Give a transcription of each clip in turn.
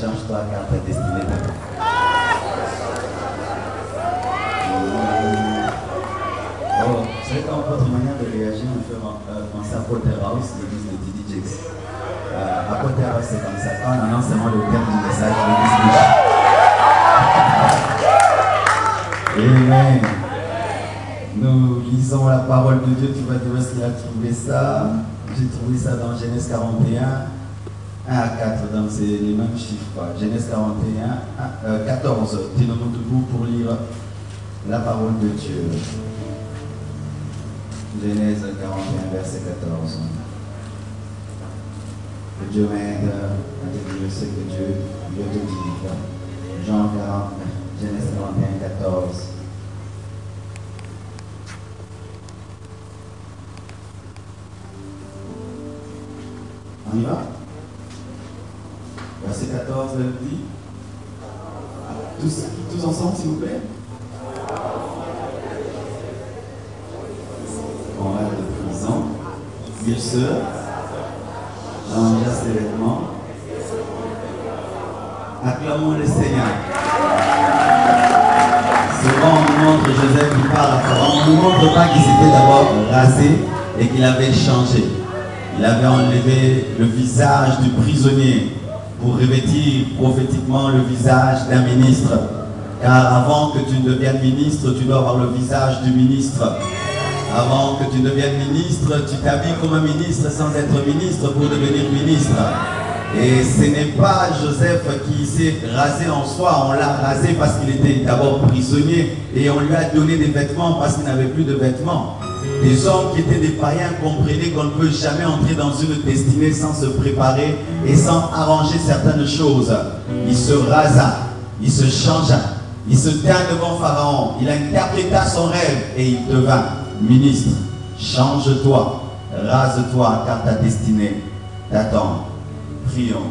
change-toi car ta destinée t'attend. Oh, vous savez quand votre manière de réagir me fait penser à Potterhouse, l'église de Didi Jakes. À Potterhouse, c'est comme ça. Quand on annonce seulement le terme du message, l'église bouge. Amen. Nous lisons la parole de Dieu. Tu vas dire où est-ce qu'il a trouvé ça. J'ai trouvé ça dans Genèse 41, 1 à 4. Donc c'est les mêmes chiffres. Genèse 41, 14. Tenons-nous debout pour lire la parole de Dieu. Genèse 41, verset 14. Que Dieu m'aide à te dire ce que Dieu veut te dire. Jean 40, Genèse 41, 14. On y va? Verset 14, elle dit. Tous ensemble, s'il vous plaît. On va de prison. Il se changea ses vêtements. Acclamons le Seigneur. Souvent on nous montre Joseph qui parle à Pharaon. On ne nous montre pas qu'il s'était d'abord rasé et qu'il avait changé. Il avait enlevé le visage du prisonnier pour revêtir prophétiquement le visage d'un ministre. Car avant que tu ne deviennes ministre, tu dois avoir le visage du ministre. Avant que tu deviennes ministre, tu t'habilles comme un ministre sans être ministre pour devenir ministre. Et ce n'est pas Joseph qui s'est rasé en soi, on l'a rasé parce qu'il était d'abord prisonnier et on lui a donné des vêtements parce qu'il n'avait plus de vêtements. Des hommes qui étaient des païens comprenaient qu'on ne peut jamais entrer dans une destinée sans se préparer et sans arranger certaines choses. Il se rasa, il se changea, il se tint devant Pharaon, il interpréta son rêve et il devint ministre. Change-toi, rase-toi car ta destinée t'attend. Prions.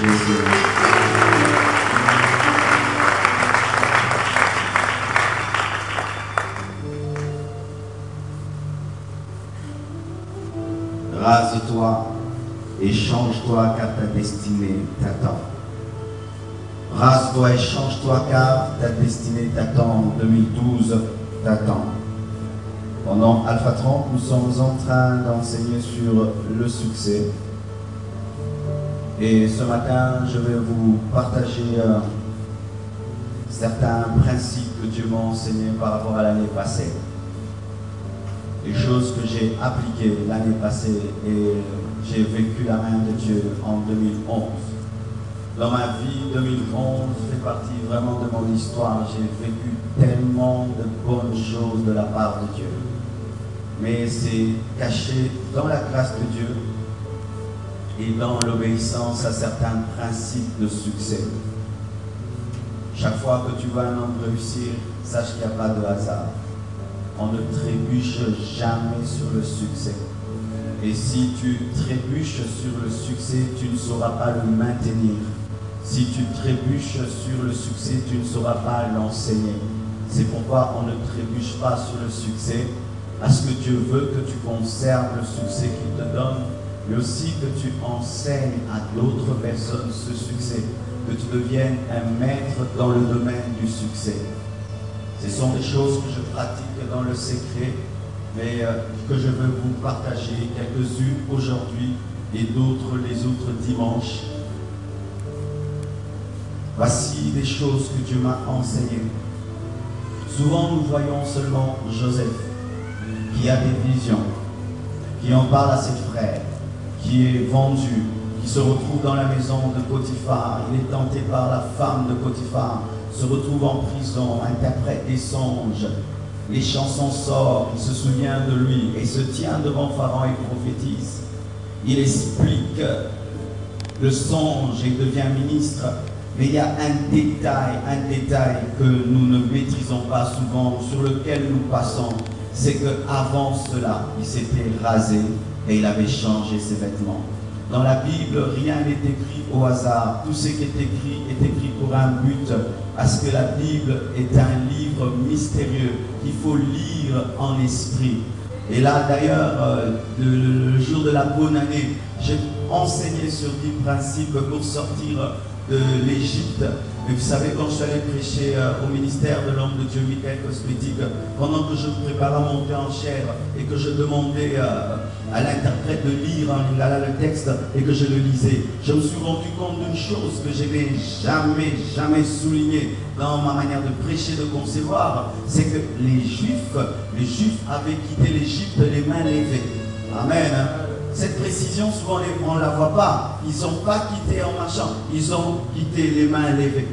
Jésus. Rase-toi et change-toi car ta destinée t'attend. Rase-toi et change-toi car ta destinée t'attend. 2012 t'attend. Pendant Alpha 30, nous sommes en train d'enseigner sur le succès. Et ce matin, je vais vous partager certains principes que Dieu m'a enseignés par rapport à l'année passée. Les choses que j'ai appliquées l'année passée et j'ai vécu la main de Dieu en 2011. Dans ma vie, 2011 fait partie vraiment de mon histoire. J'ai vécu tellement de bonnes choses de la part de Dieu. Mais c'est caché dans la grâce de Dieu et dans l'obéissance à certains principes de succès. Chaque fois que tu vois un homme réussir, sache qu'il n'y a pas de hasard. On ne trébuche jamais sur le succès. Et si tu trébuches sur le succès, tu ne sauras pas le maintenir. Si tu trébuches sur le succès, tu ne sauras pas l'enseigner. C'est pourquoi on ne trébuche pas sur le succès, parce que Dieu veut que tu conserves le succès qu'il te donne, mais aussi que tu enseignes à d'autres personnes ce succès, que tu deviennes un maître dans le domaine du succès. Ce sont des choses que je pratique dans le secret, mais que je veux vous partager quelques-unes aujourd'hui et d'autres les autres dimanches. Voici des choses que Dieu m'a enseignées. Souvent nous voyons seulement Joseph, qui a des visions, qui en parle à ses frères, qui est vendu, qui se retrouve dans la maison de Potiphar. Il est tenté par la femme de Potiphar, se retrouve en prison, interprète des songes. Les chansons sortent, il se souvient de lui et se tient devant Pharaon et prophétise. Il explique le songe et devient ministre. Mais il y a un détail que nous ne maîtrisons pas souvent, sur lequel nous passons. C'est qu'avant cela, il s'était rasé et il avait changé ses vêtements. Dans la Bible, rien n'est écrit au hasard. Tout ce qui est écrit pour un but, parce que la Bible est un livre mystérieux qu'il faut lire en esprit. Et là, d'ailleurs, le jour de la bonne année, j'ai enseigné sur 10 principes pour sortir de l'Égypte. Mais vous savez, quand je suis allé prêcher au ministère de l'homme de Dieu, Michael Cosmétique, pendant que je préparais à monter en chair et que je demandais à l'interprète de lire en lingala le texte et que je le lisais, je me suis rendu compte d'une chose que je n'ai jamais souligné dans ma manière de prêcher, de concevoir, c'est que les Juifs avaient quitté l'Égypte les mains levées. Amen. Cette précision, souvent on ne la voit pas. Ils n'ont pas quitté en marchant, ils ont quitté les mains levées.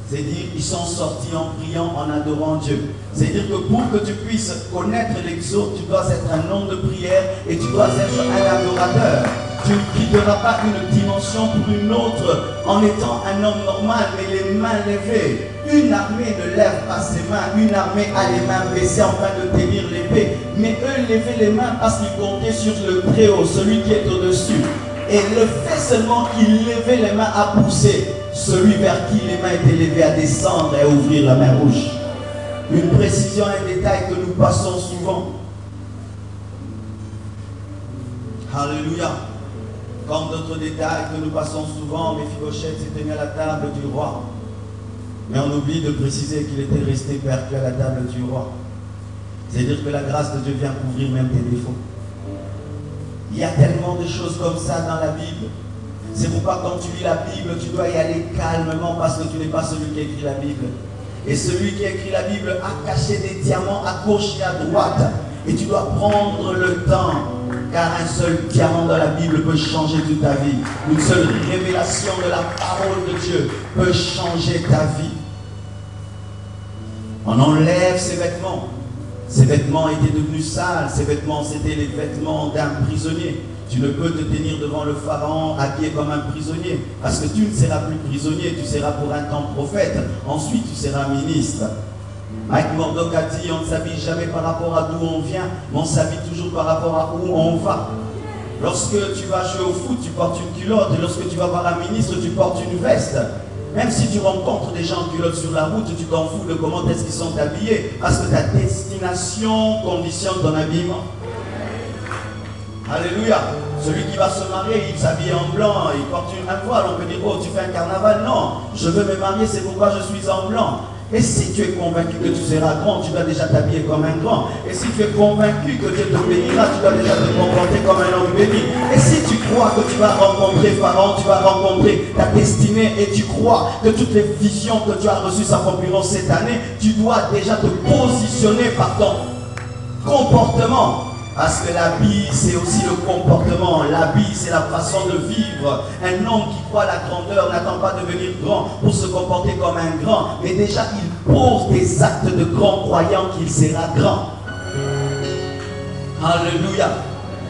C'est-à-dire ils sont sortis en priant, en adorant Dieu. C'est-à-dire que pour que tu puisses connaître l'exode, tu dois être un homme de prière et tu dois être un adorateur. Tu ne quitteras pas une dimension pour une autre en étant un homme normal, mais les mains levées. Une armée ne lève pas ses mains, une armée a les mains baissées en train de tenir l'épée. Mais eux levaient les mains parce qu'ils comptaient sur le Très-Haut, celui qui est au-dessus. Et le fait seulement qu'ils levaient les mains à pousser celui vers qui les mains étaient levées à descendre et à ouvrir la mer rouge. Une précision, un détail que nous passons souvent. Alléluia. Comme d'autres détails que nous passons souvent, Méphibosheth s'était mis à la table du roi. Mais on oublie de préciser qu'il était resté perdu à la table du roi. C'est-à-dire que la grâce de Dieu vient couvrir même tes défauts. Il y a tellement de choses comme ça dans la Bible. C'est pourquoi quand tu lis la Bible, tu dois y aller calmement parce que tu n'es pas celui qui a écrit la Bible. Et celui qui a écrit la Bible a caché des diamants à gauche et à droite. Et tu dois prendre le temps, car un seul diamant dans la Bible peut changer toute ta vie. Une seule révélation de la parole de Dieu peut changer ta vie. On enlève ses vêtements. Ces vêtements étaient devenus sales. Ces vêtements, c'était les vêtements d'un prisonnier. Tu ne peux te tenir devant le pharaon habillé comme un prisonnier, parce que tu ne seras plus prisonnier, tu seras pour un temps prophète. Ensuite, tu seras ministre. Mike Murdock a dit, on ne s'habille jamais par rapport à d'où on vient, mais on s'habille toujours par rapport à où on va. Lorsque tu vas jouer au foot, tu portes une culotte. Et lorsque tu vas voir un ministre, tu portes une veste. Même si tu rencontres des gens en culotte sur la route, tu t'en fous de comment est-ce qu'ils sont habillés. Parce que ta destination conditionne ton habillement. Alléluia. Celui qui va se marier, il s'habille en blanc, il porte un voile. On peut dire, oh, tu fais un carnaval. Non, je veux me marier, c'est pourquoi je suis en blanc. Et si tu es convaincu que tu seras grand, tu dois déjà t'habiller comme un grand. Et si tu es convaincu que Dieu te bénira, tu dois déjà te comporter comme un homme béni. Et si tu crois que tu vas rencontrer Pharaon, tu vas rencontrer ta destinée, et tu crois que toutes les visions que tu as reçues s'accompliront cette année, tu dois déjà te positionner par ton comportement. Parce que l'habit, c'est aussi le comportement. L'habit, c'est la façon de vivre. Un homme qui croit à la grandeur n'attend pas de devenir grand pour se comporter comme un grand. Mais déjà, il pose des actes de grand croyant qu'il sera grand. Alléluia.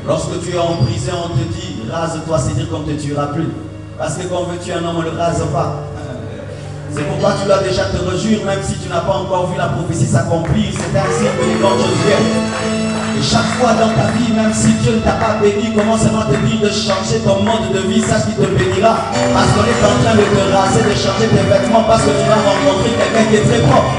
Lorsque tu es en prison, on te dit, rase-toi, c'est dire qu'on ne te tuera plus. Parce que quand on veut tuer un homme, on ne le rase pas. C'est pourquoi tu dois déjà te réjouir, même si tu n'as pas encore vu la prophétie s'accomplir. C'est ainsi que les grandes choses viennent. Et chaque fois dans ta vie, même si Dieu ne t'a pas béni, commence seulement à te dire de changer ton mode de vie, ça qui te bénira. Parce qu'on est en train de te raser, de changer tes vêtements, parce que tu vas rencontrer quelqu'un qui est très propre.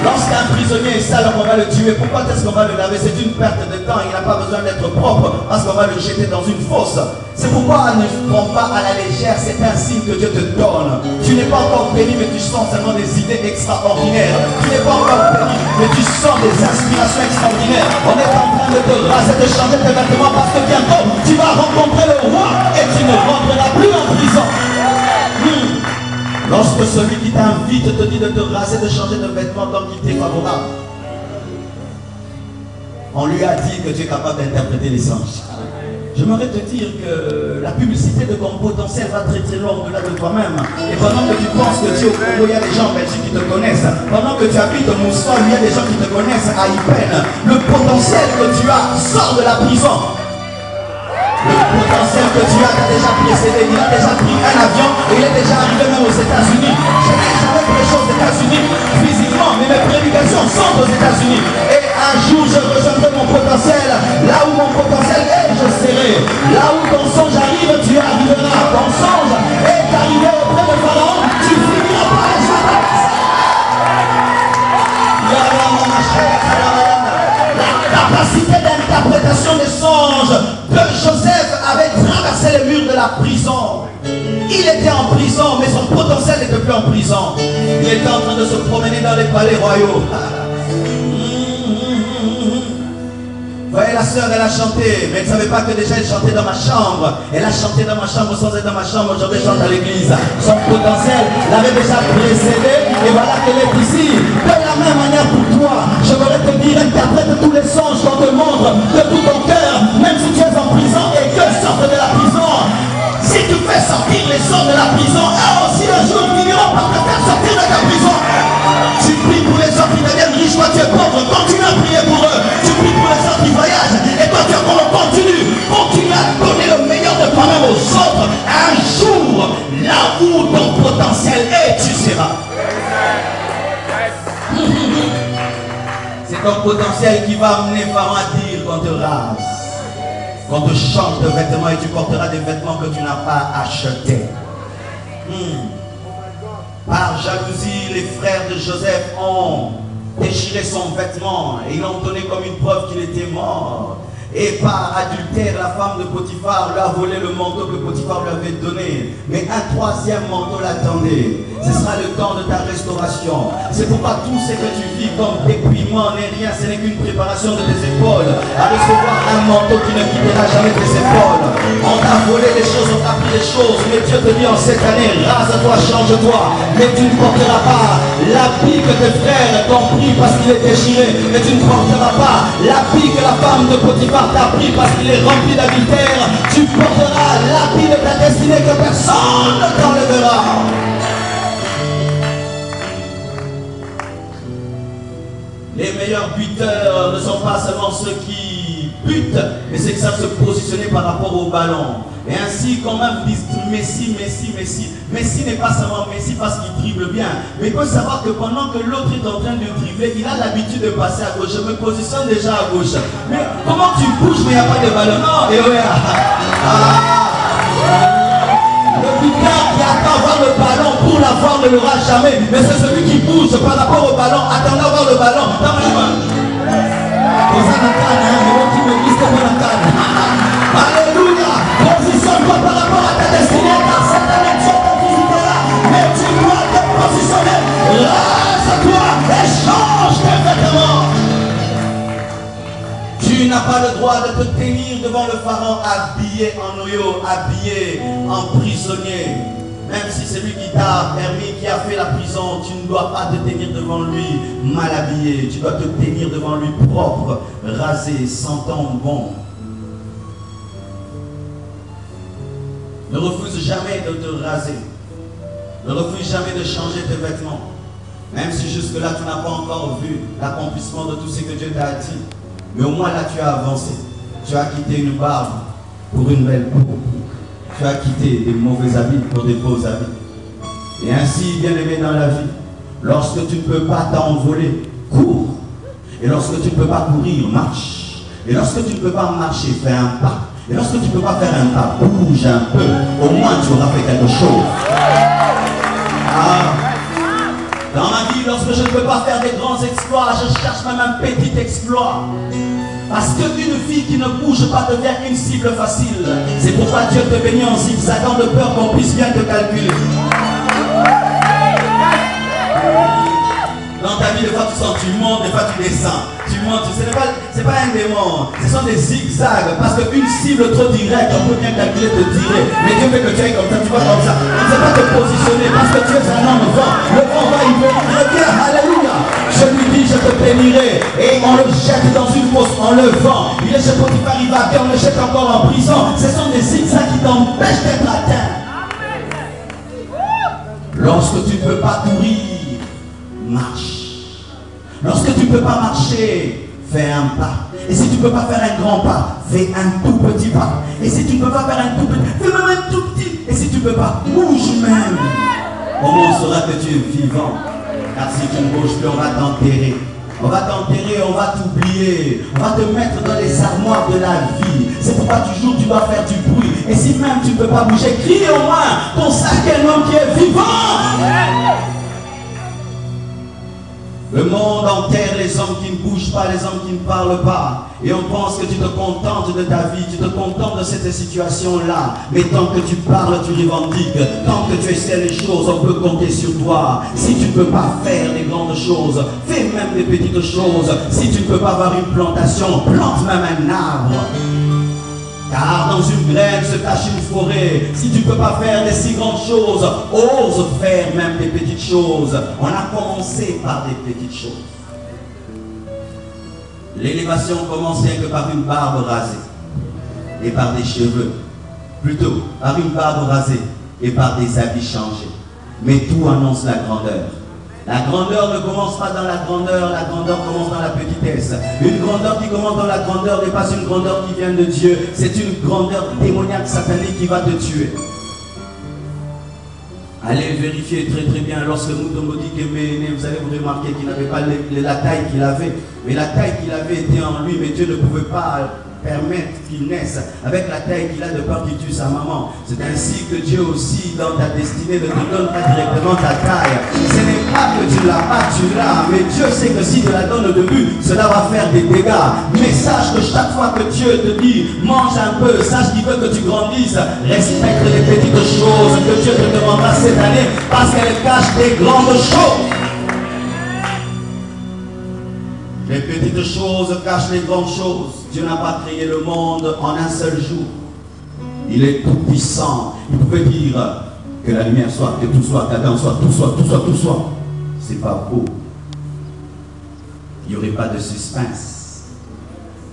Lorsqu'un prisonnier est sale, on va le tuer. Pourquoi est-ce qu'on va le laver? C'est une perte de temps. Il n'a pas besoin d'être propre parce qu'on va le jeter dans une fosse. C'est pourquoi ne prends pas à la légère. C'est un signe que Dieu te donne. Tu n'es pas encore béni, mais tu sens seulement des idées extraordinaires. Tu n'es pas encore béni, mais tu sens des inspirations extraordinaires. On est en train de te raser, de changer tes vêtements parce que bientôt tu vas rencontrer le roi et tu ne rentreras plus en prison. Lorsque celui qui t'invite te dit de te raser, de changer de vêtements, donc il t'est favorable. On lui a dit que tu es capable d'interpréter les anges. J'aimerais te dire que la publicité de ton potentiel va très très loin au-delà de toi-même. Et pendant que tu penses que tu es au Congo, il y a des gens en Belgique qui te connaissent. Pendant que tu habites au Moussol, il y a des gens qui te connaissent à Ypen. Le potentiel que tu as sort de la prison. Le potentiel que tu as déjà précédé, il a déjà pris un avion et il est déjà arrivé même aux États-Unis. Je n'ai jamais prêché aux États-Unis physiquement, mais mes prédications sont aux États-Unis. Et un jour, je rejoindrai mon potentiel. Là où mon potentiel est, je serai. Là où ton songe arrive, tu arriveras. Ton songe est arrivé auprès de Pharaon, tu finiras par les choses. La capacité d'interprétation des songes de Joseph avait traversé les murs de la prison. Il était en prison, mais son potentiel n'était plus en prison. Il était en train de se promener dans les palais royaux. Voyez, la sœur, elle a chanté, mais elle ne savait pas que déjà elle chantait dans ma chambre. Elle a chanté dans ma chambre sans être dans ma chambre. Aujourd'hui, elle chante à l'église. Son potentiel l'avait déjà précédé. Et voilà qu'elle est ici. De la même manière pour toi, je voudrais te dire, interprète tous les songes qu'on te montre de tout ton cœur, même si tu es en prison et que sortent de la prison. Si tu fais sortir les hommes de la prison, eux aussi un jour finiront par te faire sortir de ta prison. Tu pries pour les gens qui deviennent riches, toi tu es pauvre, continue à prier pour eux. Tu pries pour les gens qui voyagent, et toi tu es pauvre, continue à donner le meilleur de toi-même aux autres. Un jour, là où ton potentiel est, tu seras. C'est ton potentiel qui va amener Pharaon à dire qu'on te rase, qu'on te change de vêtements et tu porteras des vêtements que tu n'as pas achetés. Par jalousie, les frères de Joseph ont déchiré son vêtement et ils l'ont donné comme une preuve qu'il était mort. Et par adultère, la femme de Potiphar lui a volé le manteau que Potiphar lui avait donné. Mais un troisième manteau l'attendait. Ce sera le temps de ta restauration. C'est pourquoi tout ce que tu vis comme dépouillement n'est rien. Ce n'est qu'une préparation de tes épaules à recevoir un manteau qui ne quittera jamais tes épaules. On t'a volé les choses, on t'a pris les choses. Mais Dieu te dit en cette année, rase-toi, change-toi. Mais tu ne porteras pas l'habit que tes frères t'ont pris parce qu'il est déchiré. Mais tu ne porteras pas l'habit que la femme de Potiphar t'a pris parce qu'il est rempli d'adultère. Tu porteras l'habit de ta destinée que personne ne t'enlèvera. Les meilleurs buteurs ne sont pas seulement ceux qui butent, mais c'est que savent se positionner par rapport au ballon. Et ainsi, quand même, vous dites Messi, Messi, Messi. Messi n'est pas seulement Messi parce qu'il dribble bien. Mais il faut savoir que pendant que l'autre est en train de dribbler, il a l'habitude de passer à gauche. Je me positionne déjà à gauche. Mais comment tu bouges, mais il n'y a pas de ballon? Non, et ouais. Le buteur qui attend voir le ballon pour l'avoir ne l'aura jamais. Mais c'est celui qui bouge par rapport au ballon, attendant voir le ballon. Dans la main. Alléluia. Positionne-toi par rapport à ta destinée, car cette année tu es visité là. Mais tu dois te positionner. Rase-toi et change tes vêtements. Tu n'as pas le droit de te tenir devant le pharaon habillé en noyau, habillé en prisonnier. Même si c'est lui qui t'a permis, qui a fait la prison, tu ne dois pas te tenir devant lui mal habillé. Tu dois te tenir devant lui propre, rasé, sentant bon. Ne refuse jamais de te raser. Ne refuse jamais de changer tes vêtements. Même si jusque-là tu n'as pas encore vu l'accomplissement de tout ce que Dieu t'a dit. Mais au moins là tu as avancé. Tu as quitté une barbe pour une belle peau. Tu as quitté des mauvais habits pour des beaux habits. Et ainsi, bien aimé dans la vie, lorsque tu ne peux pas t'envoler, cours. Et lorsque tu ne peux pas courir, marche. Et lorsque tu ne peux pas marcher, fais un pas. Et lorsque tu ne peux pas faire un pas, bouge un peu. Au moins tu auras fait quelque chose. Dans ma vie, lorsque je ne peux pas faire des grands exploits, je cherche même un petit exploit. Parce qu'une fille qui ne bouge pas devient une cible facile. C'est pourquoi Dieu te bénit en zigzagant de peur qu'on puisse bien te calculer. Dans ta vie, des fois tu sens, tu montes, des fois tu descends. Tu montes, ce n'est pas un démon. Ce sont des zigzags. Parce qu'une cible trop directe, on peut bien calculer, te tirer. Mais Dieu veut que tu ailles comme ça, tu vas comme ça. On ne sait pas te positionner parce que tu es un homme vent. Le vent va, il veut reviens, alléluia. Je lui dis, je te bénirai. Et on le jette dans une fosse en le vent. Il est chez Potiphar, il va bien, on le jette encore en prison. Ce sont des zigzags qui t'empêchent d'être atteint. Lorsque tu ne peux pas courir, marche. Lorsque tu ne peux pas marcher, fais un pas. Et si tu ne peux pas faire un grand pas, fais un tout petit pas. Et si tu ne peux pas faire un tout petit, fais même un tout petit. Et si tu ne peux pas, bouge même. Comment on saura que tu es vivant? Car si tu ne bouges plus, on va t'enterrer. On va t'enterrer, on va t'oublier. On va te mettre dans les armoires de la vie. C'est pourquoi toujours tu dois faire du bruit. Et si même tu ne peux pas bouger, crie au moins. Ton sac est un homme qui est vivant. Le monde enterre les hommes qui ne bougent pas, les hommes qui ne parlent pas. Et on pense que tu te contentes de ta vie, tu te contentes de cette situation-là. Mais tant que tu parles, tu revendiques. Tant que tu essaies les choses, on peut compter sur toi. Si tu ne peux pas faire les grandes choses, fais même des petites choses. Si tu ne peux pas avoir une plantation, plante même un arbre. Car dans une graine se cache une forêt. Si tu ne peux pas faire des si grandes choses, ose faire même des petites choses. On a commencé par des petites choses. L'élévation commence rien que par une barbe rasée et par des cheveux. Plutôt par une barbe rasée et par des habits changés. Mais tout annonce la grandeur. La grandeur ne commence pas dans la grandeur commence dans la petitesse. Une grandeur qui commence dans la grandeur n'est pas une grandeur qui vient de Dieu, c'est une grandeur démoniaque satanique qui va te tuer. Allez vérifier très très bien lorsque Mutombo dit que vous allez vous remarquer qu'il n'avait pas la taille qu'il avait, mais la taille qu'il avait était en lui, mais Dieu ne pouvait pas permettre qu'il naisse avec la taille qu'il a de peur qu'il tue sa maman. C'est ainsi que Dieu aussi dans ta destinée ne te donne pas directement ta taille. Ce n'est pas que tu l'as pas, tu l'as, mais Dieu sait que si tu la donnes au début, cela va faire des dégâts. Mais sache que chaque fois que Dieu te dit mange un peu, sache qu'il veut que tu grandisses. Respecte les petites choses que Dieu te demandera cette année parce qu'elles cachent des grandes choses. Les petites choses cachent les grandes choses. Dieu n'a pas créé le monde en un seul jour. Il est tout puissant. Il pouvait dire que la lumière soit, que tout soit, qu'Adam soit, tout soit, tout soit, tout soit. C'est pas beau. Il n'y aurait pas de suspense.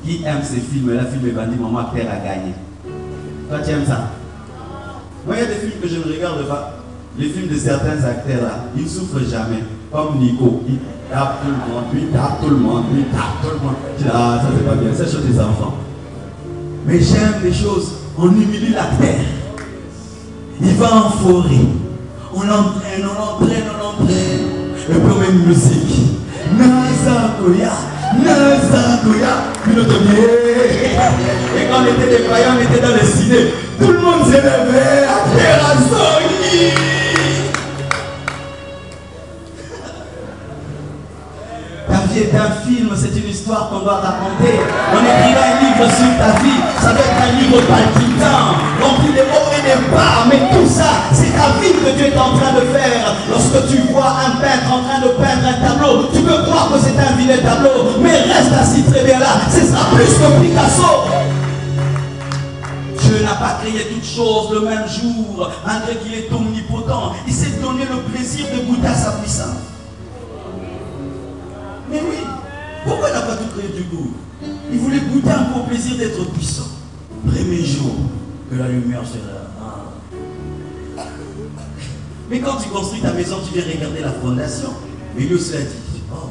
Qui aime ces films-là? Film bandit, maman, terre a gagné. Toi, tu aimes ça? Moi, il y a des films que je ne regarde pas. Les films de certains acteurs là, ils ne souffrent jamais. Comme Nico, il tape tout le monde, lui tape tout le monde, lui tape tout le monde. Ah, ça c'est pas bien, c'est chose des enfants. Mais j'aime les choses, on humilie la terre. Il va en forêt. On l'entraîne. Et puis on met une musique. Nazakoya. Puis l'autre dit, et quand on était des croyants, on était dans le ciné. Tout le monde s'est levé à terre à Sony. Ta vie est un film, c'est une histoire qu'on doit raconter. On écrira un livre sur ta vie, ça doit être un livre palpitant, rempli de hauts et des bas, mais tout ça, c'est ta vie que Dieu est en train de faire. Lorsque tu vois un peintre en train de peindre un tableau, tu peux croire que c'est un vilain tableau, mais reste assis très bien là, ce sera plus que Picasso. Dieu n'a pas créé toutes choses le même jour, malgré qu'il est omnipotent. Il s'est donné le plaisir de goûter à sa puissance. Mais oui, pourquoi il n'a pas tout créé du coup? Il voulait goûter un peu au plaisir d'être puissant. Premier jour que la lumière sera. Mais quand tu construis ta maison, tu viens regarder la fondation. Et lui aussi a dit, oh,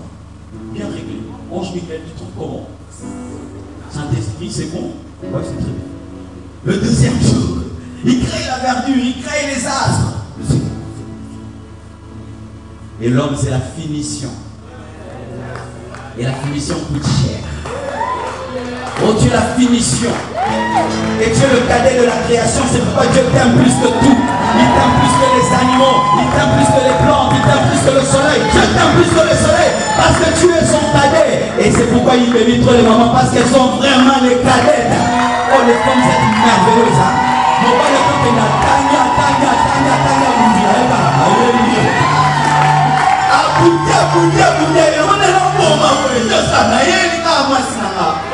bien réglé. Ange Michael, tu trouves comment? Saint-Esprit, c'est bon? Ouais, c'est très bien. Le deuxième jour, il crée la verdure, il crée les astres. Et l'homme, c'est la finition. Et la finition coûte cher. Oh Dieu, la finition. Et Dieu, le cadet de la création, c'est pourquoi Dieu t'aime plus que tout. Il t'aime plus que les animaux, il t'aime plus que les plantes, il t'aime plus que le soleil. Dieu t'aime plus que le soleil parce que tu es son cadet. Et c'est pourquoi il bénit trop les mamans parce qu'elles sont vraiment les cadettes. Oh, les femmes, c'est merveilleux, ça. Mon père, le temps est là. Tanya,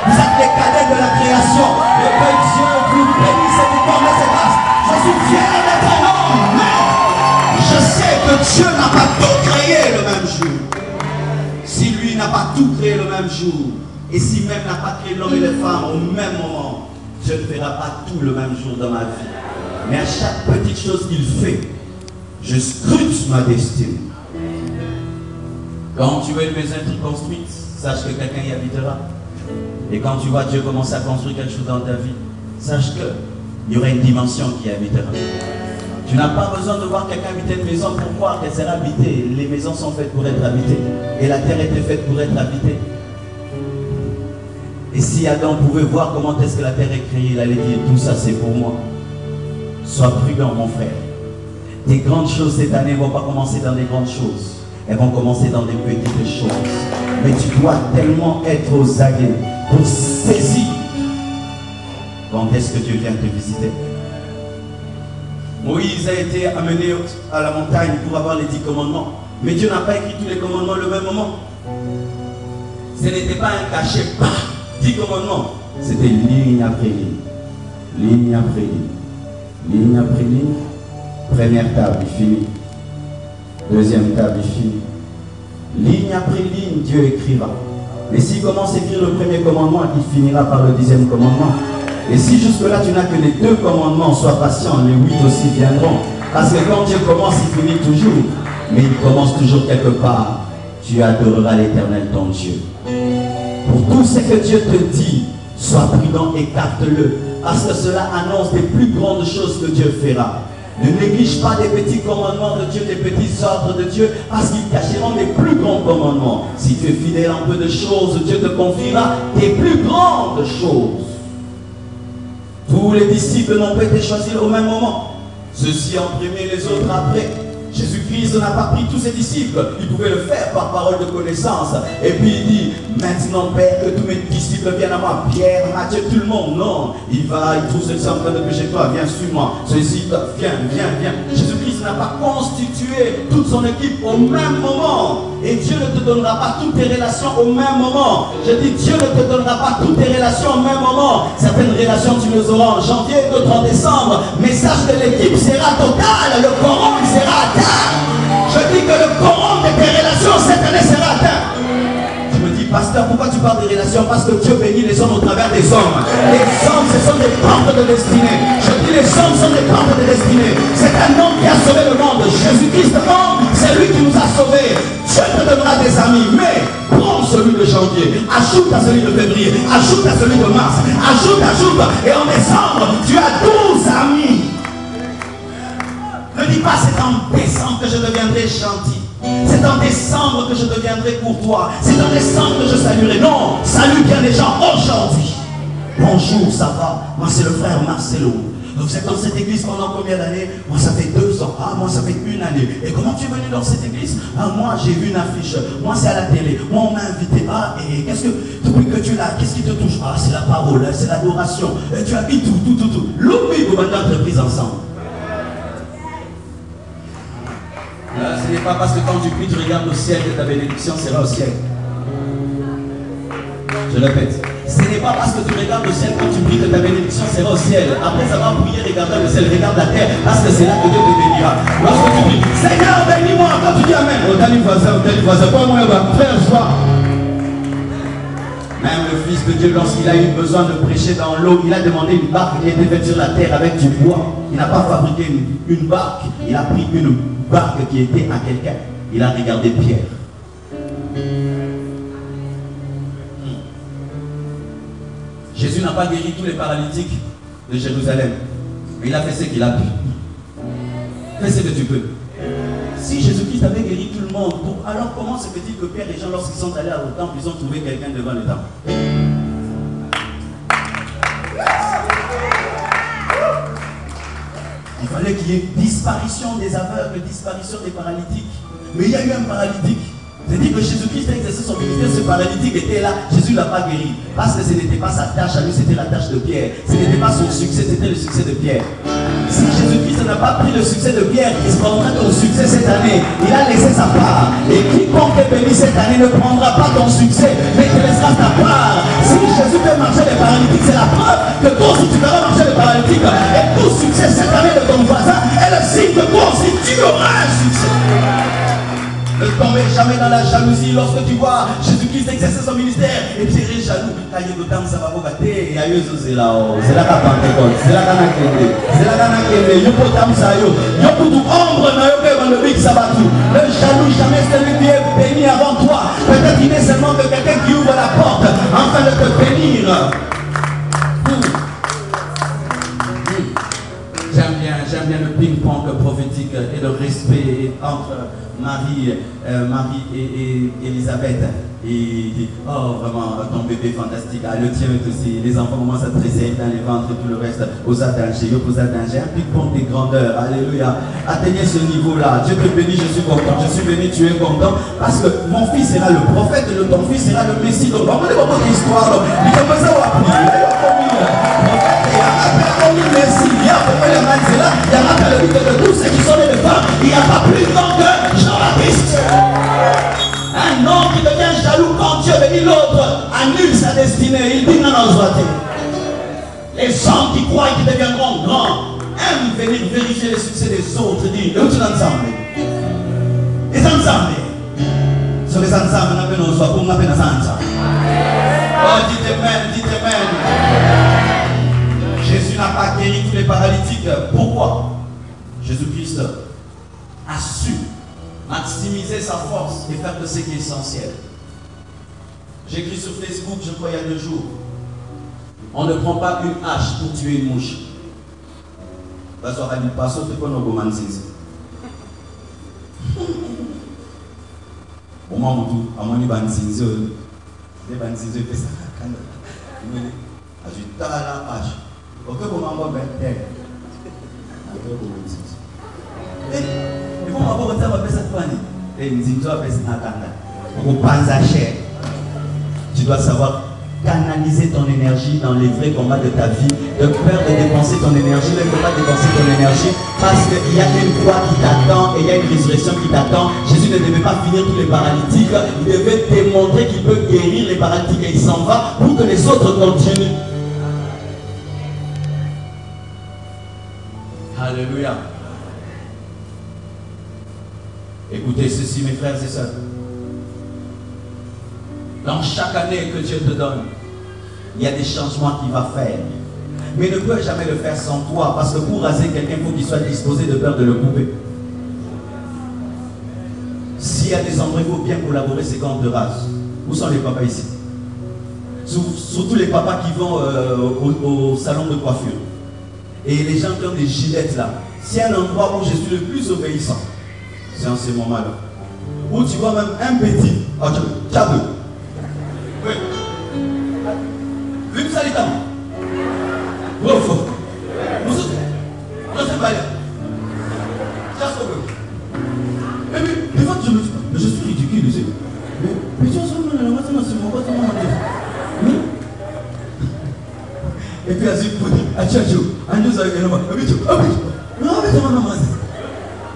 vous êtes les cadets de la création. Et que Dieu vous bénisse et vous donne ses grâces. Je suis fier d'être un homme, mais je sais que Dieu n'a pas tout créé le même jour. Si lui n'a pas tout créé le même jour, et si même n'a pas créé l'homme et les femmes au même moment, Dieu ne fera pas tout le même jour dans ma vie. Mais à chaque petite chose qu'il fait, je scrute ma destinée. Quand tu veux une maison être construite, sache que quelqu'un y habitera. Et quand tu vois Dieu commencer à construire quelque chose dans ta vie, sache qu'il y aura une dimension qui habitera. Tu n'as pas besoin de voir quelqu'un habiter une maison pour croire qu'elle sera habitée. Les maisons sont faites pour être habitées. Et la terre était faite pour être habitée. Et si Adam pouvait voir comment est-ce que la terre est créée, il allait dire, tout ça c'est pour moi. Sois prudent mon frère. Tes grandes choses cette année ne vont pas commencer dans des grandes choses. Elles vont commencer dans des petites choses. Mais tu dois tellement être aux aguets pour saisir quand est-ce que Dieu vient te visiter. Moïse a été amené à la montagne pour avoir les 10 commandements. Mais Dieu n'a pas écrit tous les commandements le même moment. Ce n'était pas un cachet, 10 commandements. C'était ligne après ligne. Ligne après ligne. Ligne après ligne. Première table, finie. Deuxième table, finie. Ligne après ligne, Dieu écrira. Et s'il commence à écrire le premier commandement, il finira par le 10e commandement. Et si jusque-là tu n'as que les 2 commandements, sois patient, les 8 aussi viendront. Parce que quand Dieu commence, il finit toujours. Mais il commence toujours quelque part. Tu adoreras l'Éternel ton Dieu. Pour tout ce que Dieu te dit, sois prudent, écarte-le. Parce que cela annonce des plus grandes choses que Dieu fera. Ne néglige pas des petits commandements de Dieu, des petits ordres de Dieu, parce qu'ils cacheront des plus grands commandements. Si tu es fidèle en peu de choses, Dieu te confiera des plus grandes choses. Tous les disciples n'ont pas été choisis au même moment. Ceux-ci en premier, les autres après. Jésus-Christ n'a pas pris tous ses disciples. Il pouvait le faire par parole de connaissance. Et puis il dit, maintenant Père, que tous mes disciples viennent à moi. Pierre, Matthieu, tout le monde. Non, il va, il trouve celui-ci en train de pécher. Toi, viens, suis-moi. Celui-ci, viens. Jésus-Christ n'a pas constitué toute son équipe au même moment. Et Dieu ne te donnera pas toutes tes relations au même moment. Je dis, Dieu ne te donnera pas toutes tes relations au même moment. Certaines relations, tu les auras en janvier, d'autres en décembre. Mais sache que l'équipe sera totale. Le coran sera atteint. Je dis que le coran de tes relations cette année sera atteint. Tu me dis, pasteur, pourquoi tu parles des relations? Parce que Dieu bénit les hommes au travers des hommes. Les hommes, ce sont des portes de destinée. Je dis, les hommes sont des portes de destinée. C'est un homme qui a sauvé le monde. Jésus-Christ, c'est lui qui nous a sauvés. Dieu te donnera des amis, mais prends celui de janvier. Ajoute à celui de février, ajoute à celui de mars, ajoute, et en décembre, tu as 12 amis. Ne dis pas c'est en décembre que je deviendrai gentil. C'est en décembre que je deviendrai courtois. C'est en décembre que je saluerai. Non, salue bien les gens aujourd'hui. Bonjour, ça va? Moi c'est le frère Marcelo. Vous êtes dans cette église pendant combien d'années? Moi ça fait 2 ans. Ah, moi ça fait 1 année. Et comment tu es venu dans cette église? Ah, moi j'ai vu une affiche. Moi c'est à la télé. Moi on m'a invité. Ah, et qu'est-ce que, depuis que tu es là, qu'est-ce qui te touche? Ah, c'est la parole, c'est l'adoration. Et tu as mis tout. L'oubli pour votre entreprise ensemble. Là, ce n'est pas parce que quand tu pries, tu regardes au ciel que ta bénédiction sera au ciel. Je répète. Ce n'est pas parce que tu regardes au ciel quand tu pries que ta bénédiction sera au ciel. Après avoir prié, regarde le ciel, regarde la terre, parce que c'est là que Dieu te bénira. Lorsque tu pries, Seigneur, bénis-moi, quand tu dis Amen, au dernier voisin, pas moi, frère, joie. Même le Fils de Dieu, lorsqu'il a eu besoin de prêcher dans l'eau, il a demandé une barque, il était fait sur la terre avec du bois. Il n'a pas fabriqué une barque, il a pris une barque qui était à quelqu'un. Il a regardé Pierre. Jésus n'a pas guéri tous les paralytiques de Jérusalem. Mais il a fait ce qu'il a pu. Fais ce que tu peux. Si Jésus-Christ avait guéri tout le monde, alors comment se fait-il que Pierre et Jean, lorsqu'ils sont allés au temple, ils ont trouvé quelqu'un devant le temple? Il fallait qu'il y ait disparition des aveugles, disparition des paralytiques. Mais il y a eu un paralytique. C'est-à-dire que Jésus-Christ a exercé son ministère, ce paralytique était là, Jésus ne l'a pas guéri. Parce que ce n'était pas sa tâche à lui, c'était la tâche de Pierre. Ce n'était pas son succès, c'était le succès de Pierre. Si Jésus-Christ n'a pas pris le succès de Pierre, il se prendra ton succès cette année. Il a laissé sa part. Et quiconque est béni cette année ne prendra pas ton succès, mais te laissera ta part. Si Jésus fait marcher les paralytiques, c'est la preuve que toi aussi tu feras marcher les paralytiques. Et tout succès cette année de ton voisin est le signe que toi aussi tu auras un succès. Ne tombez jamais dans la jalousie lorsque tu vois Jésus-Christ exercer son ministère et tu es jaloux. Ça va vous gâter. Et ailleurs, c'est là. C'est là qu'à Pentecôte. C'est là qu'à Nakende. C'est là qu'à Nakende. Yo potam sa yo. Yo pour tout ombre na yo que le big sabatou. Le jaloux jamais celui qui est béni avant toi. Peut-être qu'il est seulement que quelqu'un qui ouvre la porte afin de te bénir. J'aime bien le ping-pong prophétique et le respect entre Marie et Elisabeth. Et dit, oh vraiment, ton bébé fantastique, ah, le tien aussi. Les enfants commencent à tresser dans les ventres et tout le reste. Aux danger, un ping-pong des grandeurs. Alléluia. Atteignez ce niveau-là. Dieu te bénit, je suis content. Je suis béni, tu es content. Parce que mon fils sera le prophète et ton fils sera le Messie. Donc, on va voir votre histoire. Il y a besoin de il y a rappelé de tous ceux qui sont les femmes. Il n'y a pas plus grand que Jean-Baptiste. Un homme qui devient jaloux quand Dieu bénit l'autre annule sa destinée. Il dit non, non, les hommes qui croient qu'ils deviendront grands aiment venir vérifier le succès des autres. Dire, où tu ensemble? Les ensemble. Sur les ensembles, on appelle nos soins, on appelle nos ensemble. Oh, dites Amen. Jésus n'a pas guéri tous les paralytiques. Pourquoi? Jésus-Christ a su maximiser sa force et faire de ce qui est essentiel. J'ai écrit sur Facebook, je crois il y a 2 jours. On ne prend pas une hache pour tuer une mouche. Au moment où à mon niveau les banzinzo fait ça. Ajouta la hache. Ok, comment on va faire? Et comment on va faire cette panique? Et Nzinzo a fait ça. Pour panza cher. Tu dois savoir canaliser ton énergie dans les vrais combats de ta vie, de peur de dépenser ton énergie, ne faut pas dépenser ton énergie, parce qu'il y a une croix qui t'attend et il y a une résurrection qui t'attend. Jésus ne devait pas finir tous les paralytiques, il devait démontrer qu'il peut guérir les paralytiques et il s'en va pour que les autres continuent. Alléluia. Écoutez ceci, mes frères et sœurs. Dans chaque année que Dieu te donne, il y a des changements qu'il va faire. Mais il ne peut jamais le faire sans toi, parce que pour raser quelqu'un, il faut qu'il soit disposé de peur de le couper. S'il y a des endroits où il faut bien collaborer, c'est quand on te rase. Où sont les papas ici? Surtout les papas qui vont au salon de coiffure. Et les gens qui ont des gilettes là. C'est un endroit où je suis le plus obéissant. C'est en ce moment-là. Où tu vois même un petit. Oh, tu as deux. Oui. Une salita. Bravo. Nous sommes. On a fait bailler. Et puis, des fois, je me dis, mais je suis ridicule. Mais tu as son nom, c'est mon pote, et puis, à Tchatcho, à nous,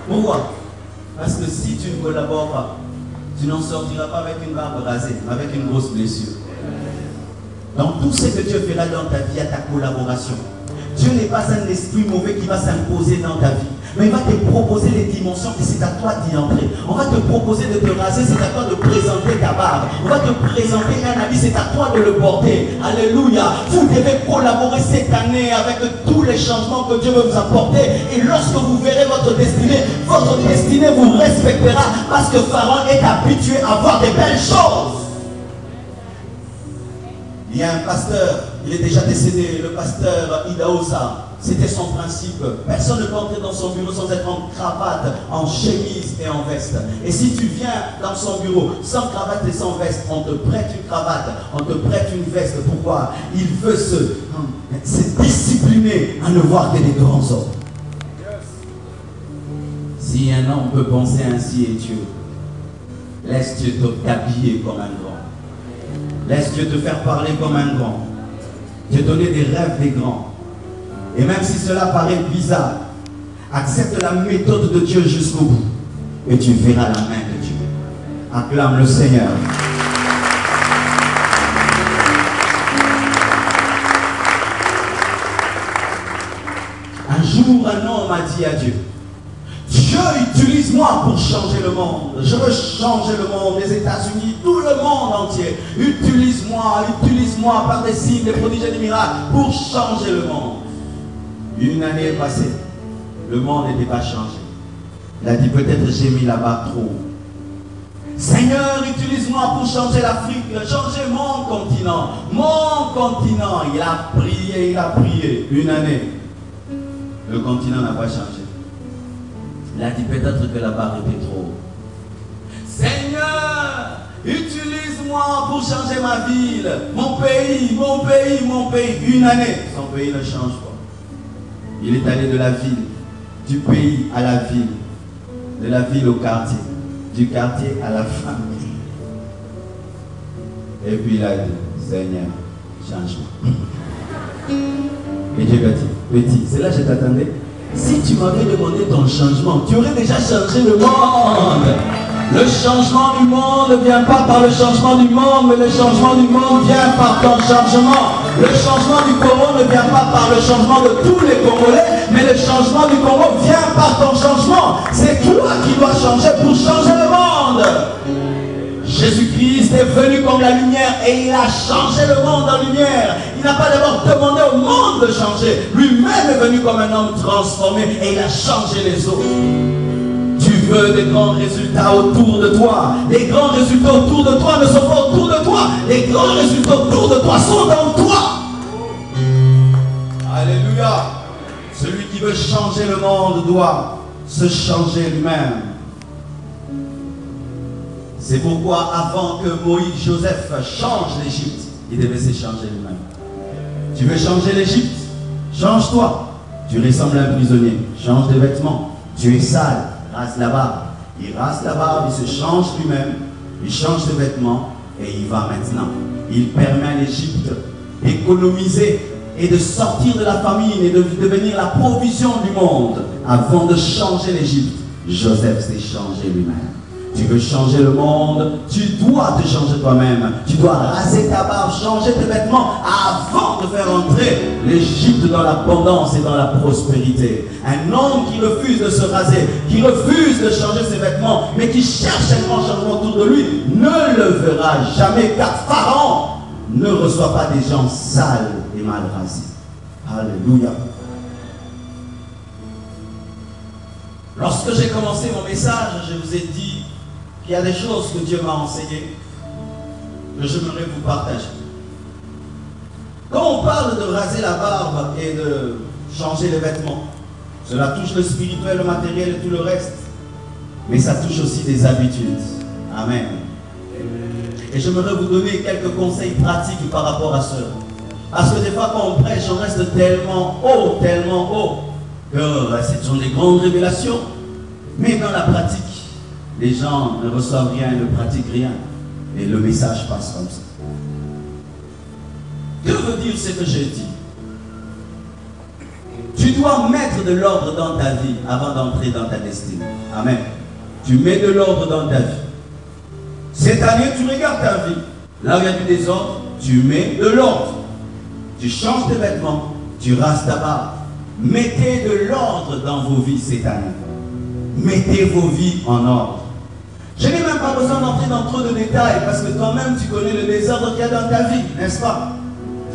pourquoi? Parce que si tu ne collabores pas, tu n'en sortiras pas avec une barbe rasée, mais avec une grosse blessure. Donc, tout ce que Dieu fera dans ta vie à ta collaboration. Dieu n'est pas un esprit mauvais qui va s'imposer dans ta vie. Mais il va te proposer les dimensions et c'est à toi d'y entrer. On va te proposer de te raser, c'est à toi de présenter ta barbe. On va te présenter un habit, c'est à toi de le porter. Alléluia. Vous devez collaborer cette année avec tous les changements que Dieu veut vous apporter. Et lorsque vous verrez votre destinée vous respectera parce que Pharaon est habitué à voir des belles choses. Il y a un pasteur, il est déjà décédé, le pasteur Idaosa. C'était son principe. Personne ne peut entrer dans son bureau sans être en cravate, en chemise et en veste. Et si tu viens dans son bureau sans cravate et sans veste, on te prête une cravate, on te prête une veste. Pourquoi? Il veut se discipliner à ne voir que des grands hommes. Si un homme peut penser ainsi et Dieu, laisse Dieu t'habiller comme un grand. Laisse Dieu te faire parler comme un grand. Te donner des rêves des grands. Et même si cela paraît bizarre, accepte la méthode de Dieu jusqu'au bout. Et tu verras la main de Dieu. Acclame le Seigneur. Un jour, un homme a dit à Dieu, Dieu, utilise-moi pour changer le monde. Je veux changer le monde, les États-Unis, tout le monde entier. Utilise-moi par des signes, des prodiges et des miracles pour changer le monde. Une année est passée, le monde n'était pas changé. Il a dit peut-être j'ai mis la barre trop. Seigneur, utilise-moi pour changer l'Afrique, changer mon continent. Mon continent. Il a prié, il a prié. Une année, le continent n'a pas changé. Il a dit peut-être que la barre était trop. Seigneur, utilise-moi pour changer ma ville, mon pays, mon pays, mon pays. Une année, son pays ne change pas. Il est allé de la ville, du pays à la ville, de la ville au quartier, du quartier à la famille. Et puis il a dit, Seigneur, change-moi. Et Dieu lui a dit, petit, c'est là que je t'attendais. Si tu m'avais demandé ton changement, tu aurais déjà changé le monde. Le changement du monde ne vient pas par le changement du monde, mais le changement du monde vient par ton changement. Le changement du Congo ne vient pas par le changement de tous les Congolais, mais le changement du Congo vient par ton changement. C'est toi qui dois changer pour changer le monde. Jésus-Christ est venu comme la lumière et il a changé le monde en lumière. Il n'a pas d'abord demandé au monde de changer. Lui-même est venu comme un homme transformé et il a changé les autres. Tu veux des grands résultats autour de toi. Les grands résultats autour de toi ne sont pas autour de toi. Les grands résultats autour de toi sont dans toi. Alléluia. Celui qui veut changer le monde doit se changer lui-même. C'est pourquoi avant que Moïse, Joseph change l'Égypte, il devait se changer lui-même. Tu veux changer l'Égypte? Change-toi. Tu ressembles à un prisonnier. Change de vêtements. Tu es sale. Rase la barbe. Il rase la barbe, il se change lui-même. Il change de vêtements et il va maintenant. Il permet à l'Égypte d'économiser et de sortir de la famine et de devenir la provision du monde. Avant de changer l'Égypte, Joseph s'est changé lui-même. Tu veux changer le monde, tu dois te changer toi-même. Tu dois raser ta barbe, changer tes vêtements avant de faire entrer l'Égypte dans l'abondance et dans la prospérité. Un homme qui refuse de se raser, qui refuse de changer ses vêtements, mais qui cherche un grand changement autour de lui, ne le verra jamais, car Pharaon ne reçoit pas des gens sales et mal rasés. Alléluia. Lorsque j'ai commencé mon message, je vous ai dit qu'il y a des choses que Dieu m'a enseignées que j'aimerais vous partager. Quand on parle de raser la barbe et de changer les vêtements, cela touche le spirituel, le matériel et tout le reste. Mais ça touche aussi des habitudes. Amen. Et j'aimerais vous donner quelques conseils pratiques par rapport à cela. Parce que des fois quand on prêche, on reste tellement haut, que ce sont des grandes révélations. Mais dans la pratique, les gens ne reçoivent rien, ne pratiquent rien. Et le message passe comme ça. Que veut dire ce que j'ai dit? Tu dois mettre de l'ordre dans ta vie avant d'entrer dans ta destinée. Amen. Tu mets de l'ordre dans ta vie. Cette année, tu regardes ta vie. Là où il y a du désordre, tu mets de l'ordre. Tu changes tes vêtements, tu rases ta barbe. Mettez de l'ordre dans vos vies cette année. Mettez vos vies en ordre. Je n'ai même pas besoin d'entrer dans trop de détails parce que toi-même, tu connais le désordre qu'il y a dans ta vie, n'est-ce pas?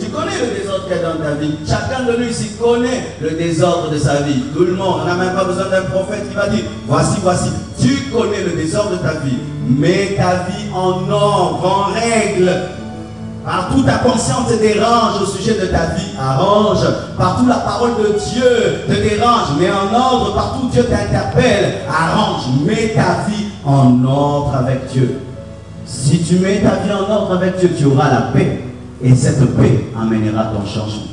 Tu connais le désordre qu'il y a dans ta vie. Chacun de nous ici connaît le désordre de sa vie. Tout le monde. On n'a même pas besoin d'un prophète qui va dire, voici, voici. Tu connais le désordre de ta vie. Mets ta vie en ordre, en règle. Partout ta conscience te dérange au sujet de ta vie, arrange. Partout la parole de Dieu te dérange, mets en ordre. Partout Dieu t'interpelle, arrange. Mets ta vie en ordre avec Dieu. Si tu mets ta vie en ordre avec Dieu, tu auras la paix. Et cette paix amènera ton changement.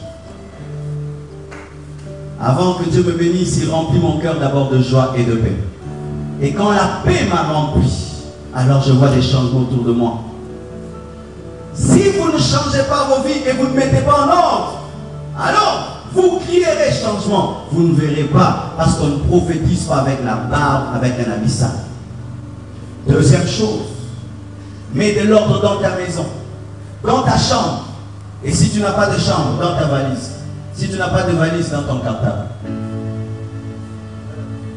Avant que Dieu me bénisse, il remplit mon cœur d'abord de joie et de paix. Et quand la paix m'a rempli, alors je vois des changements autour de moi. Si vous ne changez pas vos vies et vous ne mettez pas en ordre, alors vous crierez changement. Vous ne verrez pas parce qu'on ne prophétise pas avec la barbe, avec un habit sale. Deuxième chose, mets de l'ordre dans ta maison. Dans ta chambre, et si tu n'as pas de chambre, dans ta valise. Si tu n'as pas de valise, dans ton cartable.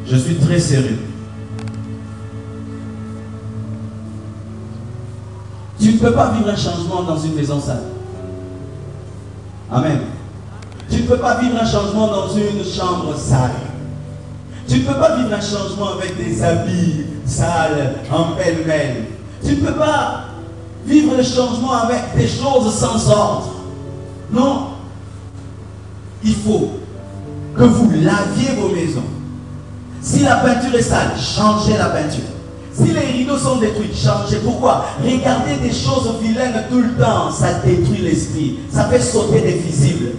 Je suis très sérieux. Tu ne peux pas vivre un changement dans une maison sale. Amen. Tu ne peux pas vivre un changement dans une chambre sale. Tu ne peux pas vivre un changement avec des habits sales, en pêle-mêle. Tu ne peux pas vivre le changement avec des choses sans ordre. Non. Il faut que vous laviez vos maisons. Si la peinture est sale, changez la peinture. Si les rideaux sont détruits, changez. Pourquoi? Regardez des choses vilaines tout le temps, ça détruit l'esprit. Ça fait sauter des visibles.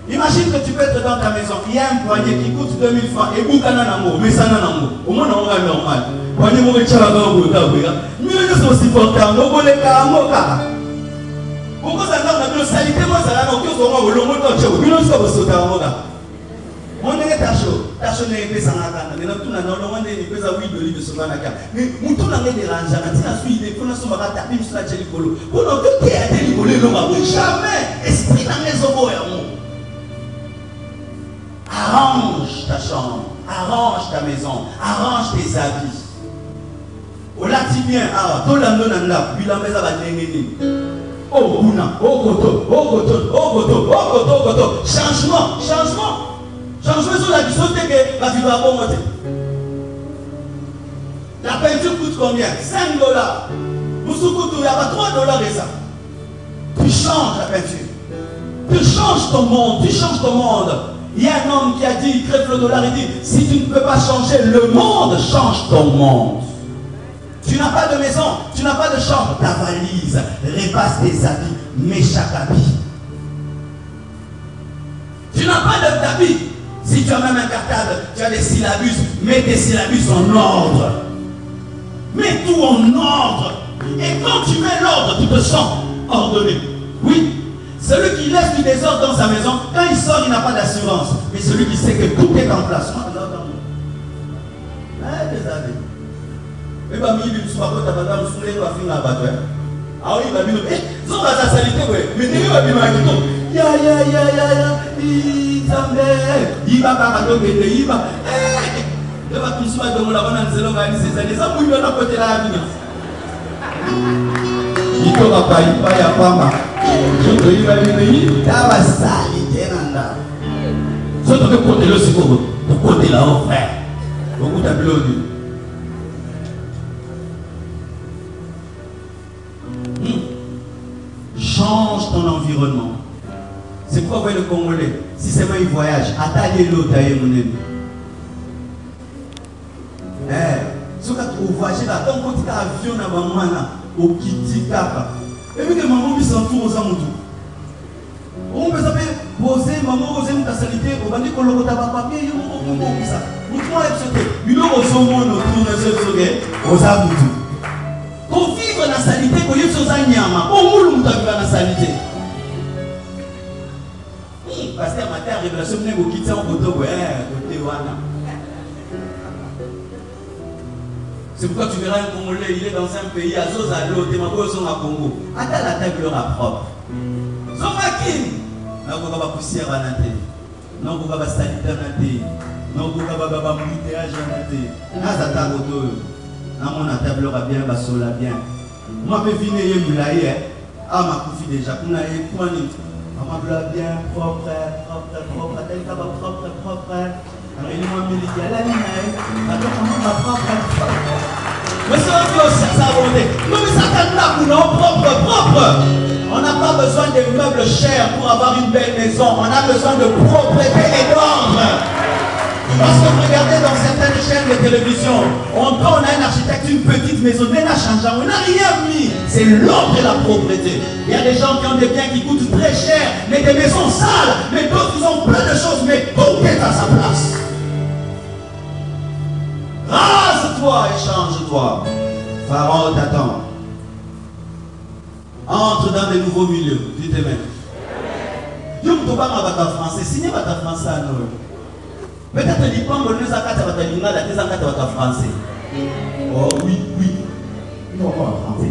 Imagine que tu peux être dans ta maison, il y a un poignet qui coûte 2000 francs et boukana nango, mais ça nango. Au moins on va normal. Poignet mo tchala ga bo ta bouya. Mieux ne sont si forts no bole ka moka. Pourquoi ça n'a pas salité moi ça n'a aucun moment au long de tchéo. Mieux ne sont pas sauter moka. Mon est tacho, tacho n'est pas sans la mais tout na no monde n'est pas oui de lui de sauver la carte. Mais mouton n'a pas dérangé, na tina suite de kuna so maka tapim sur la tchélicolo. Pour nous que tu as délicolo non jamais esprit dans les obo ya mo. Arrange ta chambre, arrange ta maison, arrange tes habits. Au latibien, tout l'amnon là, puis la maison va dégainer. Oh, Bouna, oh, Goto, oh, Goto, oh, Goto, oh, Goto, oh, Goto. Changement, changement. Changement sur la vie, sauter que la vie va bon monter. La peinture coûte combien? 5 dollars. Moussoukoutou, il y a 3 dollars et ça. Tu changes la peinture. Tu changes ton monde, tu changes ton monde. Il y a un homme qui a dit, il crève le dollar, il dit, si tu ne peux pas changer le monde, change ton monde. Tu n'as pas de maison, tu n'as pas de chambre, ta valise, repasse tes habits, mets chaque habit. Tu n'as pas d'habit. Si tu as même un cartable, tu as des syllabus, mets tes syllabus en ordre. Mets tout en ordre. Et quand tu mets l'ordre, tu te sens ordonné. Oui. Celui qui laisse du désordre dans sa maison, quand il sort, il n'a pas d'assurance. Mais celui qui sait que tout est en place. change ton environnement. C'est pourquoi vous voyez le Congolais, si c'est moi il voyage, attendez l'autre à mon ami. Si vous voyagez là, quand vous avez un avion dans le monde, au Kiti Kapa, et puis que maman lui s'entoure aux amoudous. On peut poser, maman, poser une salité, on va dire qu'on le papier, on va dire ça. Vous trouvez il y a au monde autour de ce aux amoudous. Pour vivre la salité, pour vivre sur un nyama, au monde où tu as la salité. Parce que ma terre, révélation, vous quittez en côté, côté Wana. C'est pourquoi tu verras un Congolais, il est dans un pays, à Zozalo, Temako, son à Congo. Attends la table leur propre. Zomakin, non, vous avez poussière à la tête. Non, vous avez salité à la tête. Non, vous avez embouteillage à la tête. Nazata Goto, non, mon table leur a bien, basola bien. Moi, je viens de Moulaye, ah, ma coufi déjà, on a eu point. Maman blanc bien, propre, tel que propre. Alors il est moins militaire, la ligne, attends, comment ma propre. Mais c'est un peu ça a monté. Non, mais ça t'a là, non, propre. On n'a pas besoin de meubles chers pour avoir une belle maison. On a besoin de propreté et d'ordre. Parce que regardez dans certaines chaînes de télévision, on a un architecte, une petite maison, on n'a changé, on n'a rien mis. C'est l'ordre et la propreté. Il y a des gens qui ont des biens qui coûtent très cher, mais des maisons sales, mais d'autres qui ont plein de choses, mais tout est à sa place. Rase-toi et change-toi. Pharaon t'attend. Entre dans des nouveaux milieux. Tu t'aimes. Dieu ne peut pas m'abattre français. Signez votre français à nous. Peut-être que l'Ipan me nous a quatre à l'Inga, la deuxième quatre à français. Oh oui. Non, pas français.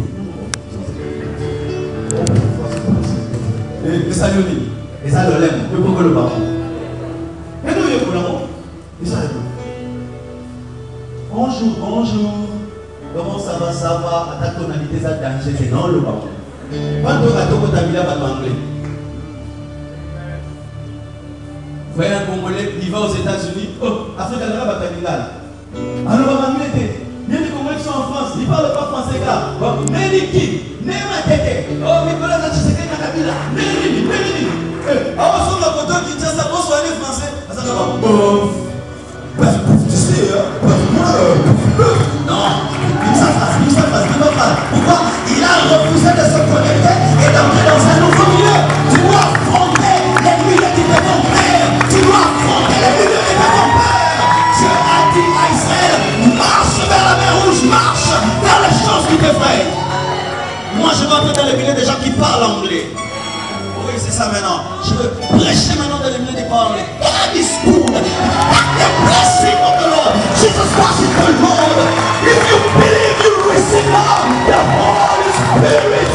Et ça lui dit. Et ça le l'aime. Que pourquoi le parler? Et nous, il y a pour l'amour. Et ça le Bonjour. Comment ça va? À ta tonalité, ça danger, c'est non le baron. Quand tu as tout ta vie là, va anglais. Vous voyez un Congolais, il va aux États-Unis. Oh, Afrique de l'Europe, alors, on va m'aider. Il y a des Congolais qui sont en France, ils ne parlent pas français là. Néliki, Némateke. Oh, Nicolas, tu sais qu'il y a Kabila. Néliki. Ah, on sort la photo qui tient ça pour soigner français. Ça va. Tu sais, non, il me passe. Pourquoi? Il a refusé de se connecter et d'entrer dans un nouveau milieu. Tu dois affronter les milieux qui te font peur. Tu dois affronter les milieux qui te font peur. Dieu a dit à Israël, marche vers la mer Rouge, marche vers les choses qui t'effraient. Moi, je vais entrer dans les milieux des gens qui parlent anglais. Oui, c'est ça maintenant. Je veux prêcher maintenant dans les milieux des parlent anglais. Quel discours! The blessing of the Lord. Jesus Christ is the Lord. If you believe, you receive now the Holy Spirit.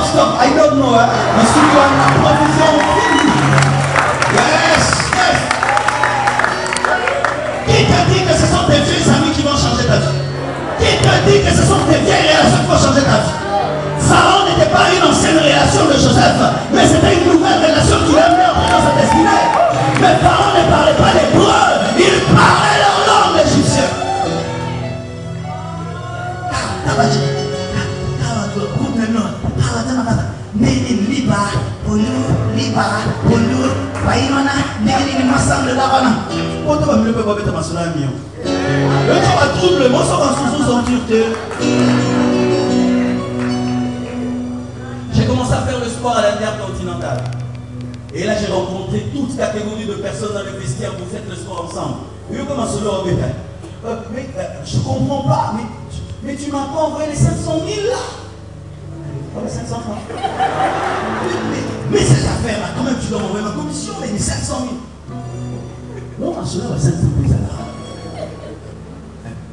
Stop. I don't know. Yes. Qui te dit que ce sont tes vieux amis qui vont changer ta vie? Qui te dit que ce sont tes vieilles relations qui vont changer ta vie? Pharaon n'était pas une ancienne relation de Joseph, mais c'était une nouvelle relation qui l'a amené dans sa destinée. Mais Pharaon ne parlait pas l'hébreu, il parlait leur langue égyptienne. J'ai commencé à faire le sport à l'intercontinental. Et là, j'ai rencontré toute catégorie de personnes dans le vestiaire pour faire le sport ensemble. Et comment cela mais je ne comprends pas, mais tu m'as pas envoyé les 500 000 là? Les 500 francs. Mais cette affaire là, quand même, tu dois m'envoyer ma commission, mais les 500 000. Non, cela va 500 000 là.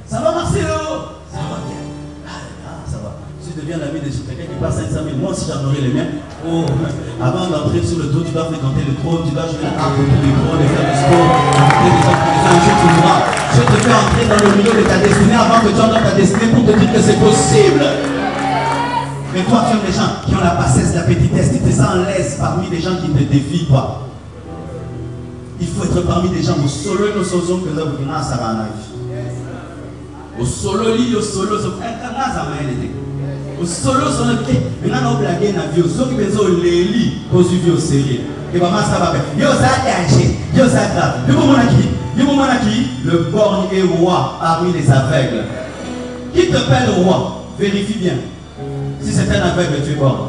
Ça va, Marcelo? Ça va bien. Ça va. Si tu deviens l'ami de quelqu'un qui passe 500 000, moi aussi j'en aurais les miens. Oh, avant d'entrer sur le dos, tu dois fréquenter le trône, tu dois jouer la harpe autour du trône, et faire du sport, écouter des gens qui les un jour tu verras. Je te fais entrer dans le milieu de ta destinée avant que tu entres dans ta destinée pour te dire que c'est possible. Mais toi, tu aimes les gens qui ont la bassesse, la petitesse, tu te sens en l'aise parmi des gens qui ne te défient pas. Il faut être parmi des gens où solo nous sommes que nous avons à Saranaï. Au solo li, au solo, c'est un zamaïne. Au solo, c'est un peu. Maintenant, on blague dans la vie. Ceux qui pensent les lits, posent vie au sérieux. Et maman, ça va faire. Yo, ça danger. Yo, ça grave. Le moment qui, le borgne est roi parmi les aveugles. Qui te paie le roi? Vérifie bien. Si c'est un aveugle, tu es borgne.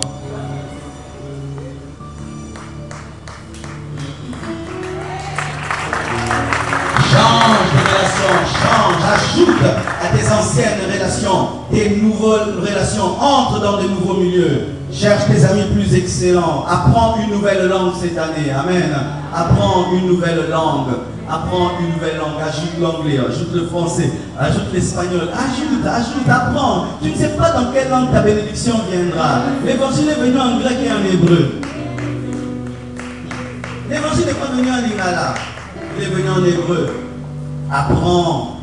Change de relation, change, ajoute à tes anciennes relations, tes nouvelles relations, entre dans de nouveaux milieux. Cherche tes amis plus excellents. Apprends une nouvelle langue cette année. Amen. Apprends une nouvelle langue. Apprends une nouvelle langue. Ajoute l'anglais, ajoute le français, ajoute l'espagnol. Ajoute, apprends. Tu ne sais pas dans quelle langue ta bénédiction viendra. L'évangile est venu en grec et en hébreu. L'évangile n'est pas venu en lingala. Il est venu en hébreu. Apprends.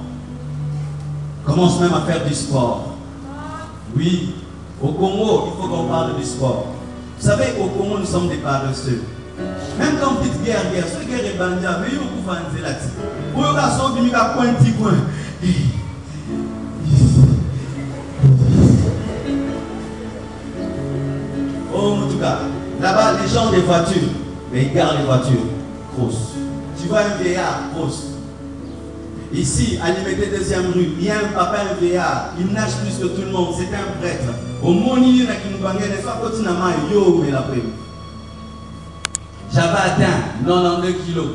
Commence même à faire du sport. Oui, au Congo, il faut qu'on parle du sport. Vous savez, au Congo, nous sommes des paresseux. Même quand petite guerre, ce guerre est bandit, mais il faut qu'on fasse là-dessus. Pour le garçon, il y a un petit coin. Oh, en tout cas, là-bas, les gens ont des voitures, mais ils gardent les voitures grosses. Tu vois un vieillard, grosse. Ici, à Liberté 2e rue, il y a un papa, un vieillard, il nage plus que tout le monde, c'est un prêtre. Au Moni, il y a une fois que tu n'as pas yo, mais la paix. J'avais atteint 92 kilos.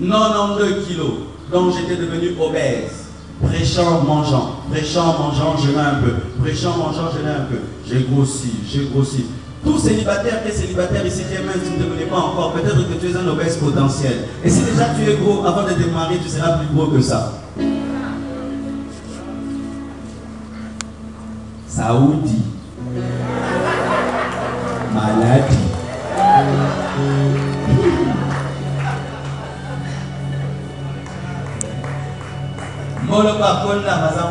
92 kilos. Donc j'étais devenu obèse. Prêchant, mangeant, jeûnant un peu. Prêchant, mangeant, jeûnant un peu. J'ai grossi. Tous célibataires et célibataires ici, même tu ne te connais pas encore, peut-être que tu es un obèse potentiel. Et si déjà tu es gros, avant de te marier, tu seras plus gros que ça. Saoudi. Maladie.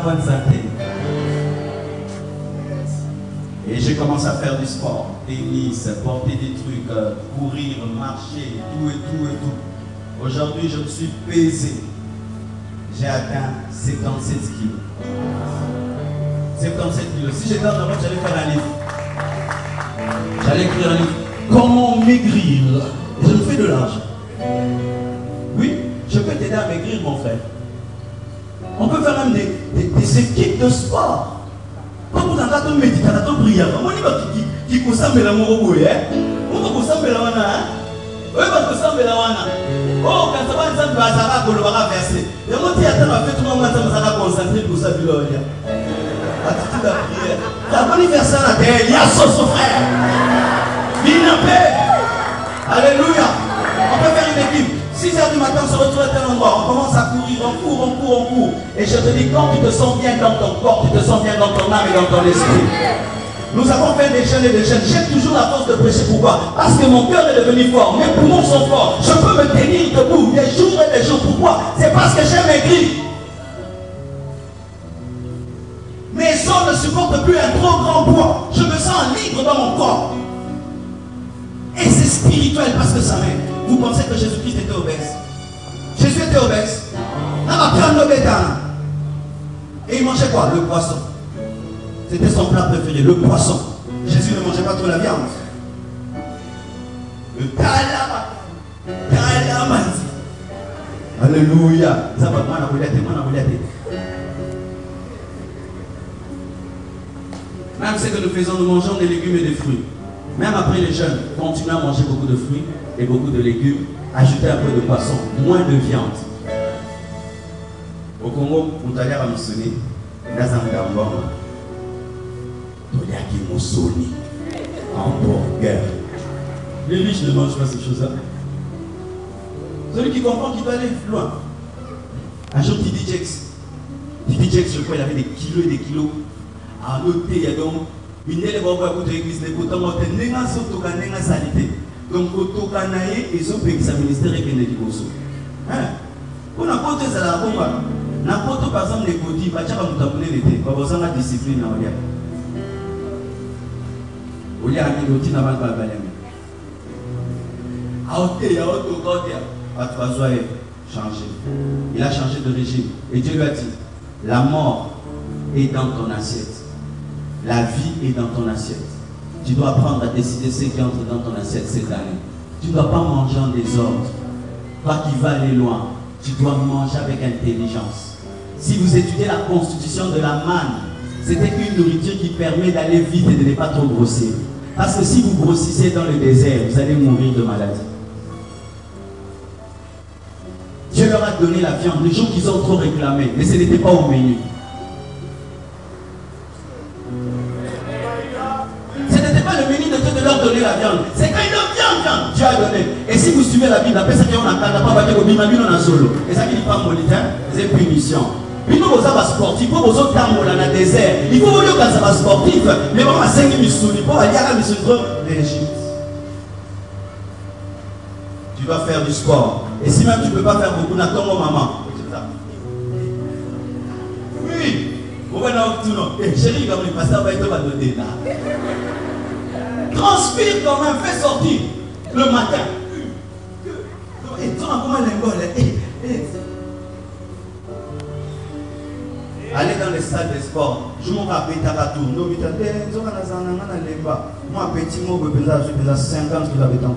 Bonne santé. Et j'ai commencé à faire du sport, tennis, porter des trucs, courir, marcher, tout. Aujourd'hui, je me suis pesé. J'ai atteint 77 kilos. 77 kilos. Si j'étais en Europe, j'allais faire un livre. J'allais écrire un livre. Comment maigrir? Et je me fais de l'argent. Oui, je peux t'aider à maigrir, mon frère. On peut faire même des équipes de sport. Comme vous avez un méditateur brillant, on dit qui consomme l'amour au bout. On va consommer la wana. On va consommer la wana. Oh, quand ça va ensemble, ça va qu'on va verser. Et moi, tu attends, on va faire tout le monde, ça va concentrer pour ça. Attitude à prière. Ça va faire ça à la terre. Il y a son frère. Binapé. Alléluia. On peut faire une équipe. 6h du matin, on se retrouve à tel endroit, on commence à courir, on court. Et je te dis, quand tu te sens bien dans ton corps, tu te sens bien dans ton âme et dans ton esprit. Nous avons fait des jeûnes et des jeûnes. J'ai toujours la force de prêcher. Pourquoi? Parce que mon cœur est devenu fort, mes poumons sont forts. Je peux me tenir debout des jours et des jours. Pourquoi? C'est parce que j'ai maigri. Mes os ne supportent plus un trop grand poids. Je me sens libre dans mon corps. Et c'est spirituel parce que ça m'aide. Vous pensez que Jésus-Christ était obèse? Jésus était obèse. Et il mangeait quoi? Le poisson. C'était son plat préféré, le poisson. Jésus ne mangeait pas trop la viande. Le kalama. Alléluia. Même ce que nous faisons, nous mangeons des légumes et des fruits. Même après les jeunes, continuez à manger beaucoup de fruits et beaucoup de légumes. Ajoutez un peu de poisson, moins de viande. Au Congo, vous allez à Moussoni, dans un gambon. Hamburger. Les riches ne mangent pas ces choses-là. Celui qui comprend qu'il doit aller loin. Un jour, Didi Jex, je crois, il avait des kilos et des kilos. À noter, il y a donc une élève qui a écouté l'église, les potents, il y a une salité. Donc, quand on a et sa ministère est qu'il on a porté ça la bombe. N'importe par exemple les côtés, il va y avoir une discipline. Il y a un outil n'a pas de balai. Il a changé de régime. Et Dieu lui a dit, La mort est dans ton assiette. La vie est dans ton assiette. Tu dois apprendre à décider ce qui entre dans ton assiette cette année. Tu ne dois pas manger en désordre. Toi qui vas aller loin, tu dois manger avec intelligence. Si vous étudiez la constitution de la manne, c'était une nourriture qui permet d'aller vite et de ne pas trop grossir. Parce que si vous grossissez dans le désert, vous allez mourir de maladie. Dieu leur a donné la viande, les jours qu'ils ont trop réclamé, mais ce n'était pas au menu. Ce n'était pas le menu de Dieu de leur donner la viande. C'est quand ils ont viande, Dieu a donné. Et si vous suivez la Bible, après ça, on n'a pas battu au bima, on a solo. Et ça qui dit pas molitain, c'est punition. Puis nous, vous avez sportif, vous avez dans le désert. Il faut vous dire que ça va sportif, mais on a 5 missions, il faut aller à la mission de l'Égypte. Tu dois faire du sport. Et si même tu ne peux pas faire beaucoup, n'attends mon maman. Oui. Vous voyez tout non. Chérie, comme le pasteur va être donné là. Transpire quand même, fais sortir le matin. Et tu as comment l'engole. Allez dans les salles de sport. Je m'en rappelle à tour. Moi, petit mot, je peux 50 kg de temps.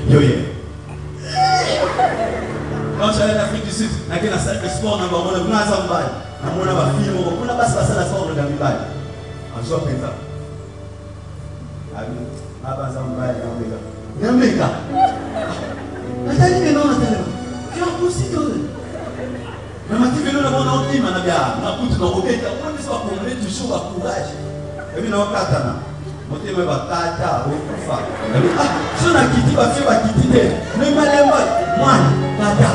Yo, quand je suis allé en Afrique du Sud, dans la salle de sport, on a un film, on a passé la salle de sport, on a un je suis présent. Tu as poussé tout. Mais ma fille, on a un team, on a un coup de roquette, on a combler toujours à courage. Et puis, on a un katana. On a un katana, on a ah, si on a quitté, on a quitté. Mais moi, katana.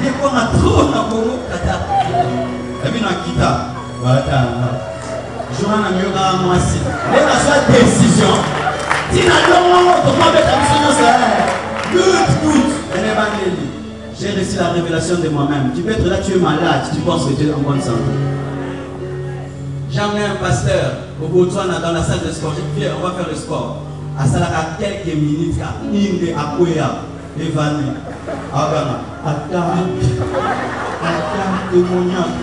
Il y a quoi, on a trop, on a beaucoup katana. Et puis, on a quitté. Je vais en mieux à moi aussi. Mais la décision. Si la comment mettre la mission, j'ai reçu la révélation de moi-même. Tu peux être là, tu es malade, tu penses que tu es en bonne santé. J'ai emmené un pasteur au Botswana dans la salle de sport. J'ai dit, on va faire le sport. À ça, à quelques minutes, il est à Koya, évanoui. Témoignage.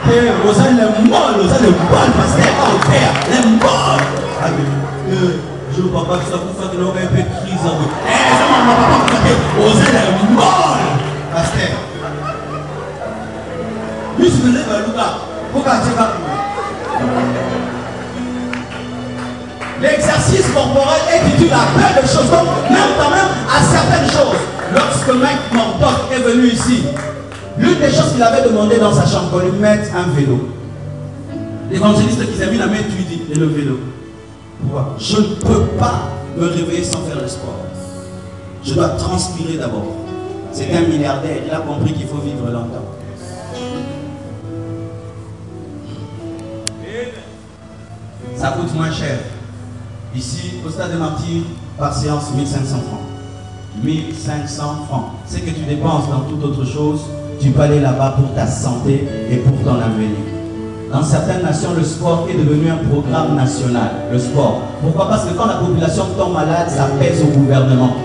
Vous allez le mal, vous allez le mal, parce qu'elle va au faire. Le mal. Je ne vois pas que ça vous fait que l'on ait un peu de crise. Ça ne m'a pas fait. Vous allez le mal. Pasteur. Lui, je me lève à l'ouga. Pourquoi tu vas? L'exercice corporel est la plein de choses. Donc, même quand même à certaines choses. Lorsque Mike Mordoc est venu ici, l'une des choses qu'il avait demandé dans sa chambre, qu'on lui mette un vélo. L'évangéliste qui s'est mis la main, tu lui dis, et le vélo. Pourquoi? Je ne peux pas me réveiller sans faire le sport. Je dois transpirer d'abord. C'est un milliardaire, il a compris qu'il faut vivre longtemps. Ça coûte moins cher. Ici, au stade de martyrs, par séance, 1500 francs. 1500 francs. C'est que tu dépenses dans toute autre chose. Tu peux aller là-bas pour ta santé et pour ton avenir. Dans certaines nations, le sport est devenu un programme national. Le sport. Pourquoi? Parce que quand la population tombe malade, ça pèse au gouvernement.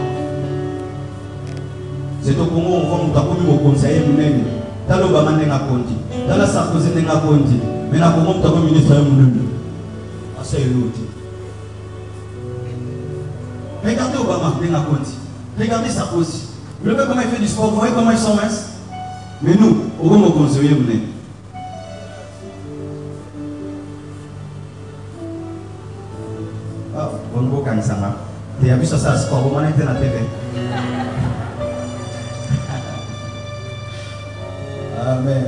C'est au Congo, on voit qu'on conseiller nous-mêmes. Dans l'Obama, on a compté. Dans la Sarkozy, on a compté. Mais dans le Congo, on a ministre de l'Union. C'est l'autre. Regardez Obama, on a compté. Regardez Sarkozy. Vous voyez comment il fait du sport, vous voyez comment ils sont minces. Mais nous, au Congo, on conseille nous-mêmes. Ah, bongo kanisanga. Tu as vu ça, ça sport, vous m'en êtes dans la TV. Amen.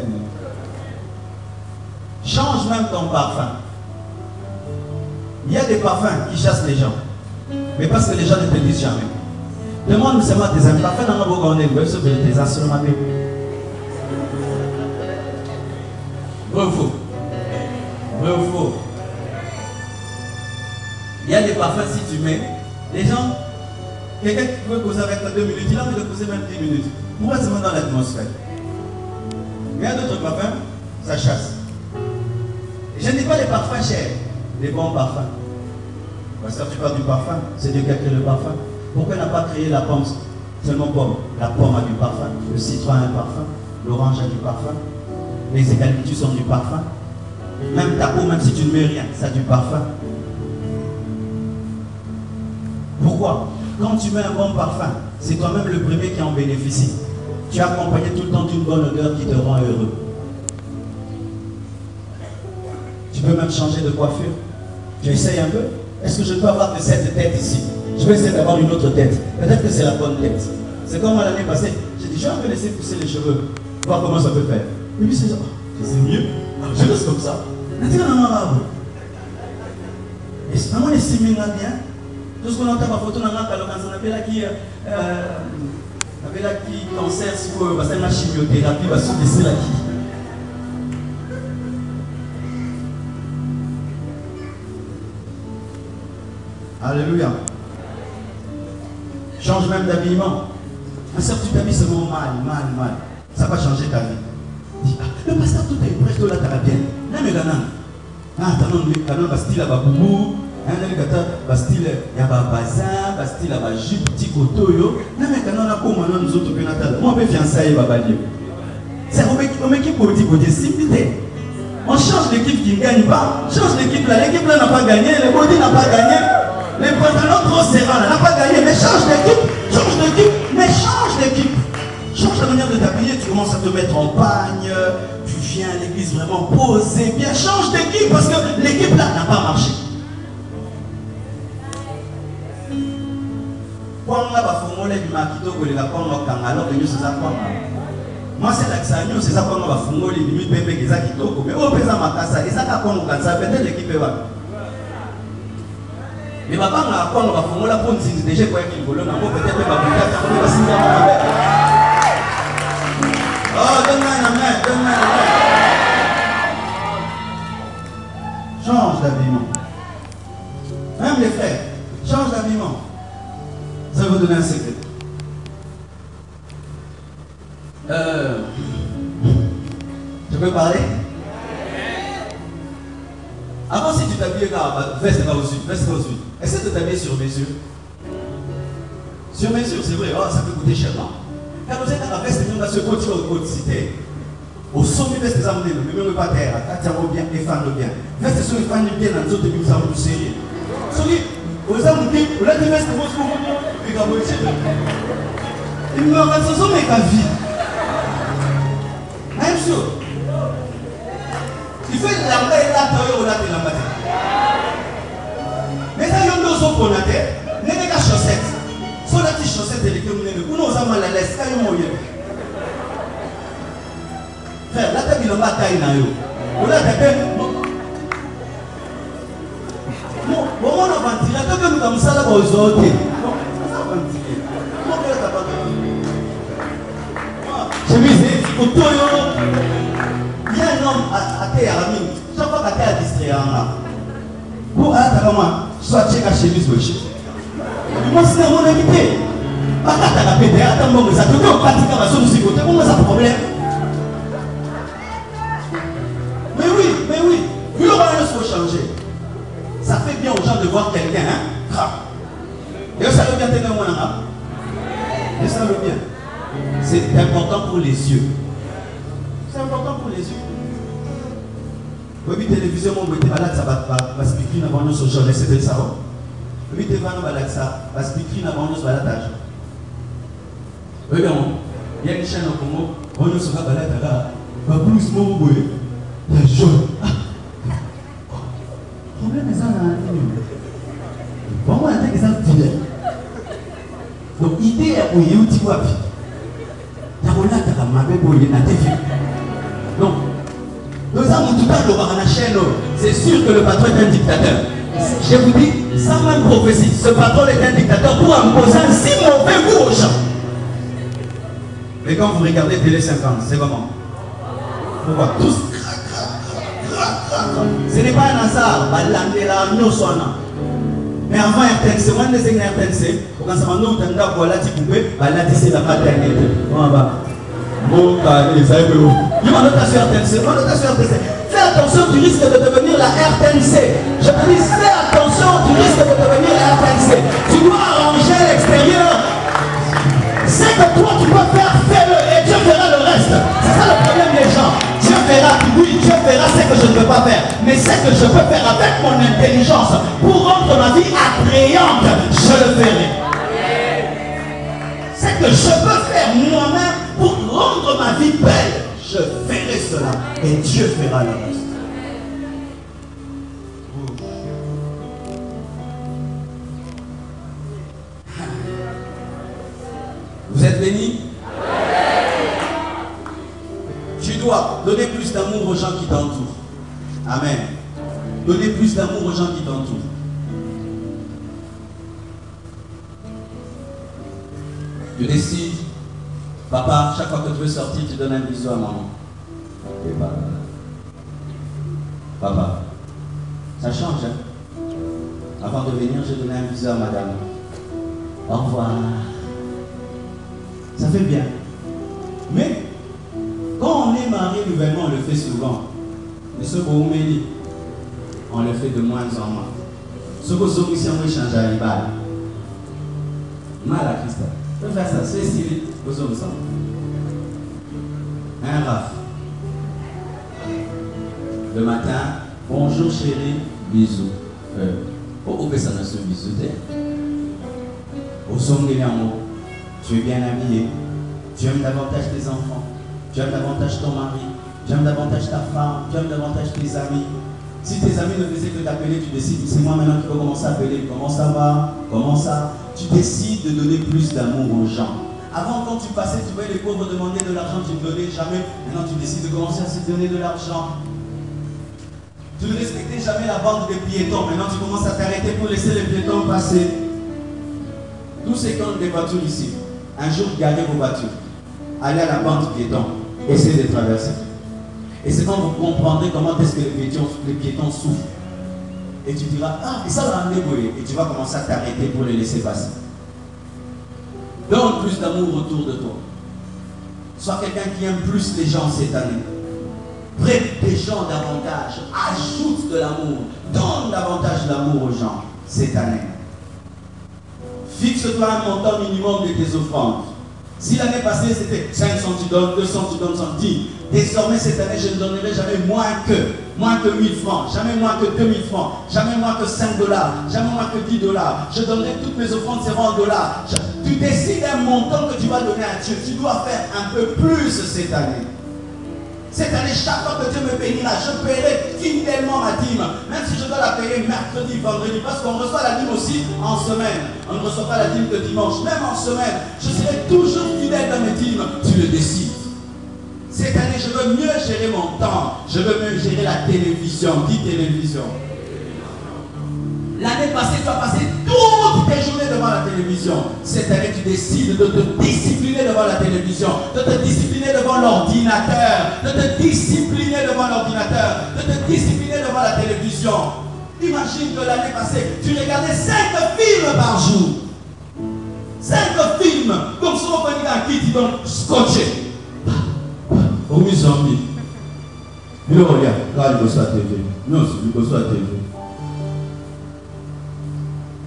Change même ton parfum. Il y a des parfums qui chassent les gens. Mais parce que les gens ne te disent jamais. Demande seulement tes amis. Parfum dans le beau gars, ce que tes assurances. Vrai ou faux? Vrai ou faux? Il y a des parfums, si tu mets, les gens, quelqu'un qui veut causer avec toi 2 minutes, il a envie de causer même 10 minutes. Pourquoi se mettre dans l'atmosphère? Il y a d'autres parfums, ça chasse. Je ne dis pas les parfums chers, les bons parfums. Parce que tu parles du parfum, c'est Dieu qui a créé le parfum. Pourquoi il n'a pas créé la pomme, seulement pomme? La pomme a du parfum, le citron a un parfum, l'orange a du parfum, les eucalyptus ont du parfum. Même ta peau, même si tu ne mets rien, ça a du parfum. Pourquoi? Quand tu mets un bon parfum, c'est toi-même le premier qui en bénéficie. Tu es accompagné tout le temps d'une bonne odeur qui te rend heureux. Tu peux même changer de coiffure. Tu essayes un peu. Est-ce que je peux avoir que cette tête ici? Je vais essayer d'avoir une autre tête. Peut-être que c'est la bonne tête. C'est comme l'année passée. J'ai dit, je vais un peu laisser pousser les cheveux. Voir comment ça peut faire. Et puis c'est ça. C'est mieux. Je reste comme ça. Et c'est vraiment les simines là bien. Tout ce qu'on entend ma photo dans la quand on appelle qui cancer, si vous passez la chimiothérapie, va se laisser là qui. Alléluia. Change même d'habillement. Ma soeur, tu t'habilles seulement mal. Ça va changer ta vie. Dis, le pasteur, tout est prêt, tout là, t'as bien. Non, mais gagnant. Ah, t'as un style à Baboubou. Un style à Babazin, un style à Jupe, petit cotoyo. Non, mais quand on a comme nous autres, moi, je vais fiançailles, Babalio. C'est une équipe politique, on change l'équipe qui ne gagne pas. Change l'équipe là n'a pas gagné, le body n'a pas gagné. Les pantalons trop serrants n'a pas gagné, mais change d'équipe, mais change d'équipe. Change la manière de t'habiller, tu commences à te mettre en pagne, tu viens à l'église vraiment posé, bien, change d'équipe parce que l'équipe là n'a pas marché. Moi c'est l'accent, c'est ça qu'on va fondre les limites bébé qui est kitoko, mais au présent ma casa, et ça qu'on va ça peut-être l'équipe va. Mais papa on va fondre la ponte si déjà quoi qu'il vole, on va peut-être pas peut-être va signer mon bébé. Oh donne-moi la main. Change d'habillement. Même les frères, change d'habillement. Ça va vous donner un secret. Je peux parler? Avant, si tu t'habillais veste pas au sud, essaie de t'habiller sur mesure. Sur mesure, c'est vrai, oh, ça peut coûter cher. Quand vous êtes dans la veste, on va se continuer au cité. Au sommet, veste des amenés, ne même pas terre, attends bien, défendre bien. Veste sur les fans bien dans les autres pays, vous avez du sérieux. Celui, aux amenés, vous l'avez veste, vous avez il me rend ça, mais qu'à vie. Même chose. Il fait la main et la main. Mais ça, il y a deux autres qu'on a fait. Il y a des chaussettes. Sur la petite chaussette, elle est comme une. Nous avons mal à l'aise. Quand il y a un moyen. Frère, là, tu as mis le matin. On a fait. Bon, on a ventilé. Quand nous avons ça là, aux autres. Je me disais, il y a un homme à terre à mine. Chaque fois qu'à terre à distraire, pour aller moi, soit check à chemise ou chemise. Moi, c'est mon invité. Pas qu'à la pédé, attends, moi, ça te donne pratiquement la solution. Pour moi, ça problème. Mais oui. Vu le royaume faut changer. Ça fait bien aux gens de voir quelqu'un, hein. Et ça veut bien tenir mon âme. Et ça veut bien. C'est important pour les yeux. C'est important pour les yeux. Oui, télévision, mon côté malade, ça va expliquer avant nous sur le journée, c'était ça. Oui, t'es pas malade, ça va expliquer avant nous sur la tâche. Oui, bien, il y a une chaîne au Congo, on nous sera balade là, pas plus, mon boy, il y a jaune. Problème est ça, vraiment, il y a des gens qui viennent. Donc, l'idée est pour y tu vois. Donc, nous avons tout à l'heure la chaîne, c'est sûr que le patron est un dictateur. Je vous dis, sans même prophétie, ce patron est un dictateur pour imposer un si mauvais goût aux gens. Mais quand vous regardez Télé 50, c'est comment? Vous voyez tous. Ce n'est pas un hasard, mais avant RTNC, moi je suis RTNC, quand ça m'a dit que je voilà, tu pouvais, c'est la maternité. Fais attention, tu risques de devenir la RTNC. Je te dis, fais attention, tu risques de devenir la RTNC. Tu dois arranger l'extérieur. Ce que toi tu peux faire, fais-le et Dieu fera le reste. C'est ça le problème des gens. Dieu fera, oui, Dieu fera ce que je ne peux pas faire. Mais ce que je peux faire avec mon intelligence pour rendre ma vie attrayante, je le ferai. Ce que je peux faire moi-même pour rendre ma vie belle, je ferai cela et Dieu fera le reste. Vous êtes bénis? Tu dois donner plus d'amour aux gens qui t'entourent. Amen. Donner plus d'amour aux gens qui t'entourent. Tu décides, papa, chaque fois que tu veux sortir, tu donnes un bisou à maman. Et papa, ça change, hein? Avant de venir, je donnais un bisou à madame. Au revoir. Ça fait bien. Mais, quand on est marié nouvellement, on le fait souvent. Mais ce qu'on dit, on le fait de moins en moins. Ce que vous avez changé à l'ibal. Mal à Christ. On peut faire ça, c'est stylé. Vous sommes ensemble. Un raf. Le matin, bonjour chérie, bisous. Au que ça ne se bisous. Au son de l'amour. Tu es bien habillé, tu aimes davantage tes enfants, tu aimes davantage ton mari, tu aimes davantage ta femme, tu aimes davantage tes amis. Si tes amis ne faisaient que t'appeler, tu décides, c'est moi maintenant qui peux commencer à appeler, comment ça va, comment ça. Tu décides de donner plus d'amour aux gens. Avant, quand tu passais, tu voyais les pauvres demander de l'argent, tu ne donnais jamais. Maintenant, tu décides de commencer à se donner de l'argent. Tu ne respectais jamais la bande des piétons. Maintenant, tu commences à t'arrêter pour laisser les piétons passer. Tous ceux qui ont des voitures ici, un jour, gardez vos voitures. Allez à la bande piéton. Essayez de traverser. Et c'est quand vous comprendrez comment est-ce que les piétons souffrent. Et tu diras, ah, et ça va amener bouillir. Et tu vas commencer à t'arrêter pour les laisser passer. Donne plus d'amour autour de toi. Sois quelqu'un qui aime plus les gens cette année. Prête des gens davantage. Ajoute de l'amour. Donne davantage d'amour aux gens cette année. Fixe-toi un montant minimum de tes offrandes. Si l'année passée c'était 500 tu donnes, 200 tu donnes 110. Désormais cette année je ne donnerai jamais moins que 1000 francs, jamais moins que 2000 francs, jamais moins que 5 dollars, jamais moins que 10 dollars. Je donnerai toutes mes offrandes seront en dollars. Tu décides un montant que tu vas donner à Dieu. Tu dois faire un peu plus cette année. Cette année, chaque fois que Dieu me bénira, je paierai fidèlement ma dîme. Même si je dois la payer mercredi, vendredi. Parce qu'on reçoit la dîme aussi en semaine. On ne reçoit pas la dîme que dimanche. Même en semaine, je serai toujours fidèle dans mes dîmes. Tu le décides. Cette année, je veux mieux gérer mon temps. Je veux mieux gérer la télévision. Dis télévision. L'année passée, tu as passé toutes tes journées devant la télévision. Cette année, tu décides de te discipliner devant la télévision, de te discipliner devant l'ordinateur, de te discipliner devant l'ordinateur, de te discipliner devant la télévision. Imagine que l'année passée, tu regardais 5 films par jour. 5 films. Comme si on venait d'un kit, ils vont scotcher. Oh, mes amis. Il regarde, quand il reçoit la TV. Non, c'est lui qui reçoit la TV.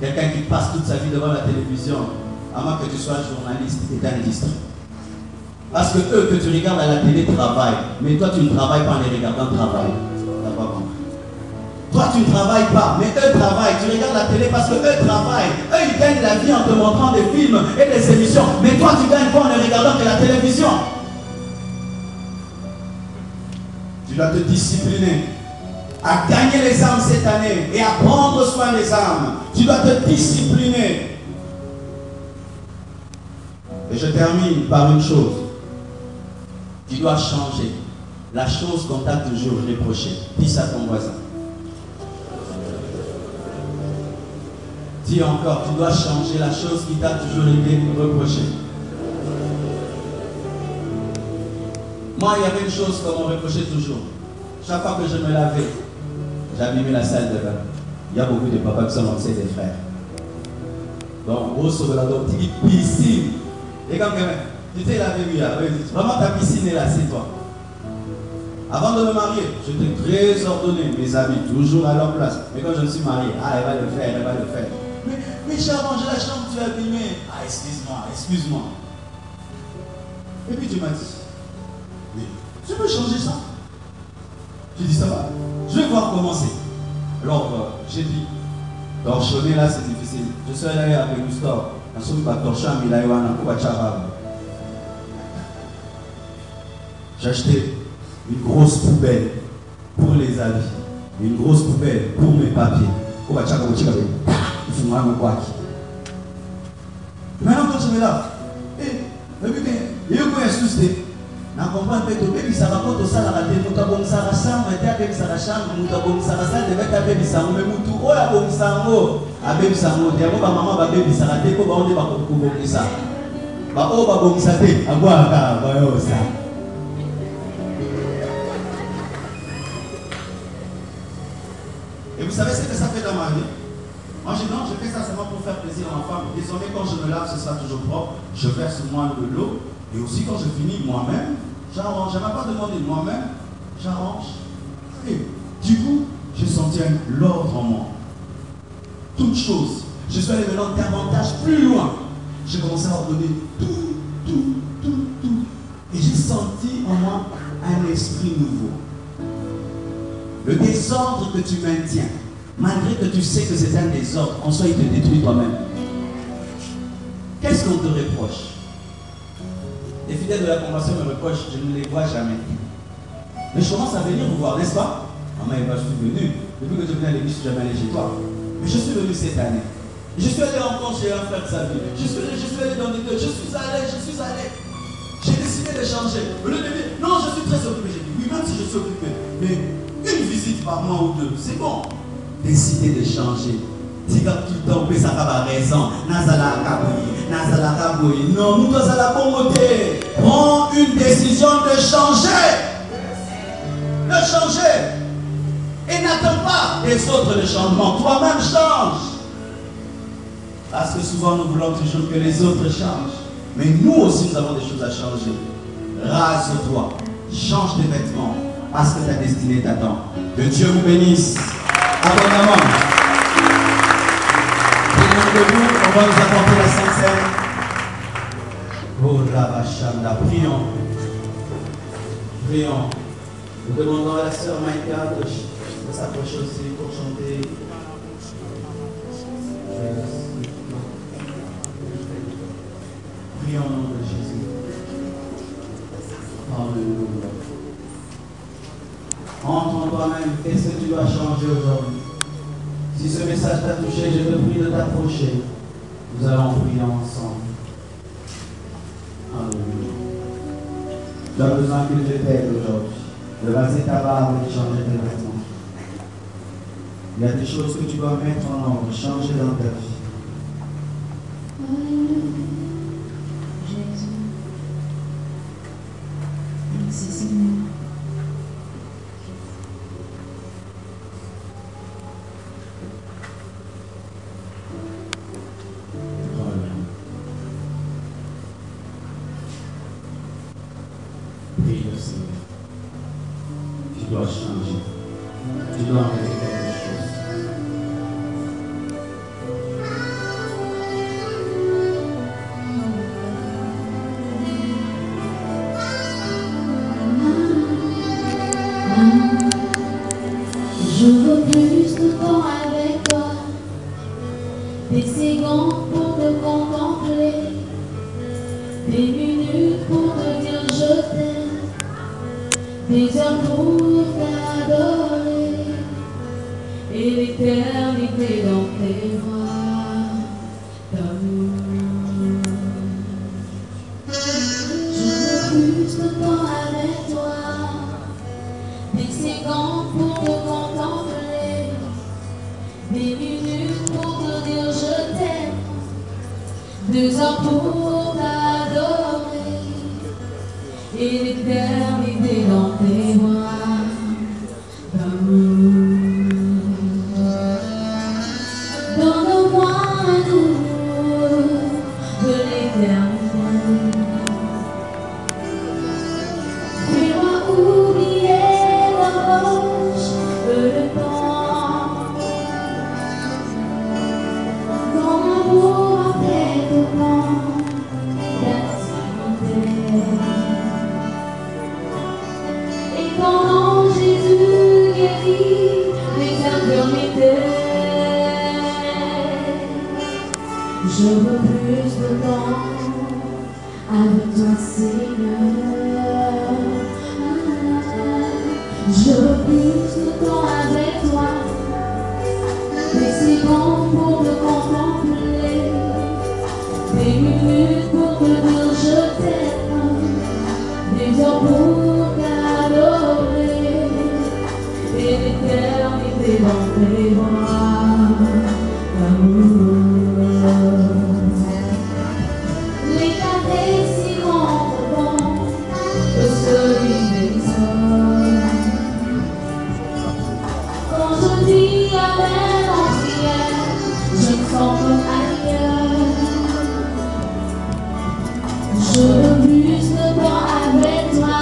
Quelqu'un qui passe toute sa vie devant la télévision, à moins que tu sois journaliste, est un distrait. Parce que eux que tu regardes à la télé travaillent, mais toi tu ne travailles pas en les regardant travailler. Toi tu ne travailles pas, mais eux travaillent. Tu regardes la télé parce que eux travaillent. Eux ils gagnent la vie en te montrant des films et des émissions. Mais toi tu gagnes pas en ne regardant que la télévision. Tu dois te discipliner à gagner les âmes cette année et à prendre soin des âmes. Tu dois te discipliner. Et je termine par une chose. Tu dois changer la chose qu'on t'a toujours reprochée. Dis ça à ton voisin. Dis encore, tu dois changer la chose qui t'a toujours été reprochée. Moi, il y avait une chose qu'on me reprochait toujours. Chaque fois que je me lavais, j'abîmais la salle de bain. Il y a beaucoup de papas qui sont lancés des frères. Donc, gros sur la petite piscine. Et quand même, tu t'es lavé, oui, vraiment ta piscine est là, c'est toi. Avant de me marier, j'étais très ordonné, mes amis, toujours à leur place. Mais quand je me suis marié, ah, elle va le faire, elle va le faire. Mais j'ai arrangé la chambre, tu as abîmé. Ah, excuse-moi, excuse-moi. Et puis Dieu m'a dit, mais je peux changer ça. J'ai dit, ça va, je vais voir comment c'est. Alors, j'ai dit, torchonner là, c'est difficile. Je suis allé avec Gustave. J'ai acheté une grosse poubelle pour les habits, une grosse poubelle pour mes papiers. Maintenant, quand je me lave, il y a eu un souci. Je comprends que tu ça raconte au salaire, tu as bon ça chambre, tu as ça chambre, tu as bon ça salle, tu as ça mais tu as bon ça avec ça, tu as maman va baby ça raté ko ba on ba ko ça. Ba o ba bon ça te, agwa ka ba yo ça. Et vous savez ce que ça fait dans ma vie? Moi je dis non, je fais ça seulement pour faire plaisir à ma femme. Désormais quand je me lave, ce sera toujours propre. Je verse moi de l'eau. Et aussi quand je finis moi-même, j'arrange. Je ne vais pas demander moi-même, j'arrange. Et du coup, j'ai senti l'ordre en moi. Toute chose. Je suis allé maintenant davantage plus loin. J'ai commencé à ordonner tout. Et j'ai senti en moi un esprit nouveau. Le désordre que tu maintiens, malgré que tu sais que c'est un désordre, en soi il te détruit toi-même. Qu'est-ce qu'on te reproche? Les fidèles de la convention me reprochent, je ne les vois jamais. Mais je commence à venir vous voir, n'est-ce pas? Maman, je suis venu. Depuis que je viens à l'église, je suis jamais allé chez toi. Mais je suis venu cette année. Je suis allé rencontrer un frère de sa vie. Je suis allé dans des deux. Je suis allé. J'ai décidé de changer. Au lieu de dire, non, je suis très occupé. J'ai dit, oui, même si je suis occupé. Mais une visite par mois ou deux, c'est bon. Décidez de changer. Dis-moi tout le temps, ça va raison. Nazala Kaboui. Non, nous sommes à la communauté. Prends une décision de changer. De changer. Et n'attends pas les autres le changement. Toi-même change. Parce que souvent nous voulons toujours que les autres changent. Mais nous aussi nous avons des choses à changer. Rase-toi. Change tes vêtements. Parce que ta destinée t'attend. Que Dieu vous bénisse abondamment. On va nous apporter la Sainte Seine. Oh Rabachanda, prions. Nous demandons à la sœur Maïka de s'approcher aussi pour chanter. Prions au nom de Jésus. Alléluia. Entre en toi-même, qu'est-ce que tu dois changer aujourd'hui? Si ce message t'a touché, je te prie de t'approcher. Nous allons prier ensemble. Alléluia. Tu as besoin que Dieu t'aide aujourd'hui. De raser ta barbe et de changer tes vêtements. Il y a des choses que tu dois mettre en ordre, changer dans ta vie. Jésus. Merci Seigneur. Prie le Seigneur. Tu dois changer. Tu dois arrêter quelque chose. Je veux plus de temps avec toi, des secondes pour te contempler, des minutes pour te dire je t'aime, des heures pour t'adorer, et l'éternité dans tes bras d'amour. Je veux plus de temps avec toi, des secondes pour te contempler, des minutes pour te dire je t'aime, 2 heures pour t'adorer, et l'éternité dans tes bras d'amour. Donne-moi un amour de l'éternité. Fais-moi oublier l'horloge et le temps. Ton amour après tout temps, la santé. Je veux plus de temps avec toi, des secondes pour me contempler, des minutes pour te dire je t'aime, des heures pour t'adorer, et l'éternité dans tes bras d'amour. Les caresses si rendent bon que celui des hommes. Quand je dis Amen en prière, je me sens comme ailleurs. Je veux plus de temps avec toi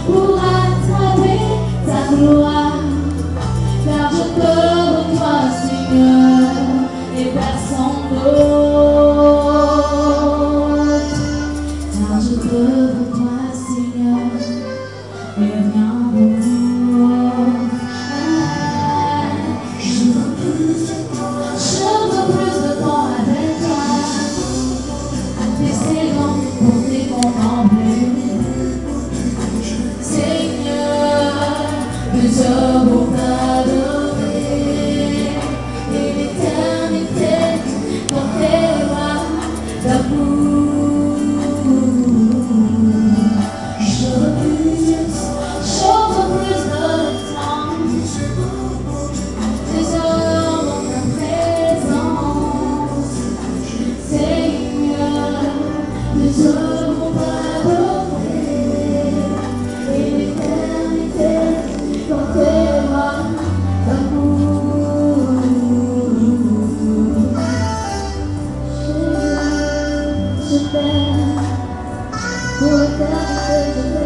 pour attraper ta gloire, car je te veux toi Seigneur et personne d'autre. Car je te veux toi Seigneur et rien d'autre. Je veux plus de temps avec toi, des secondes pour te contempler, Seigneur, des heures pour t'adorer, et l'éternité dans tes bras d'amour. Je veux plus de temps, des heures dans ta présence, Seigneur, des heures pour t'adorer, et l'éternité dans tes bras d'amour. Je t'aime, pour l'éternité je t'aime.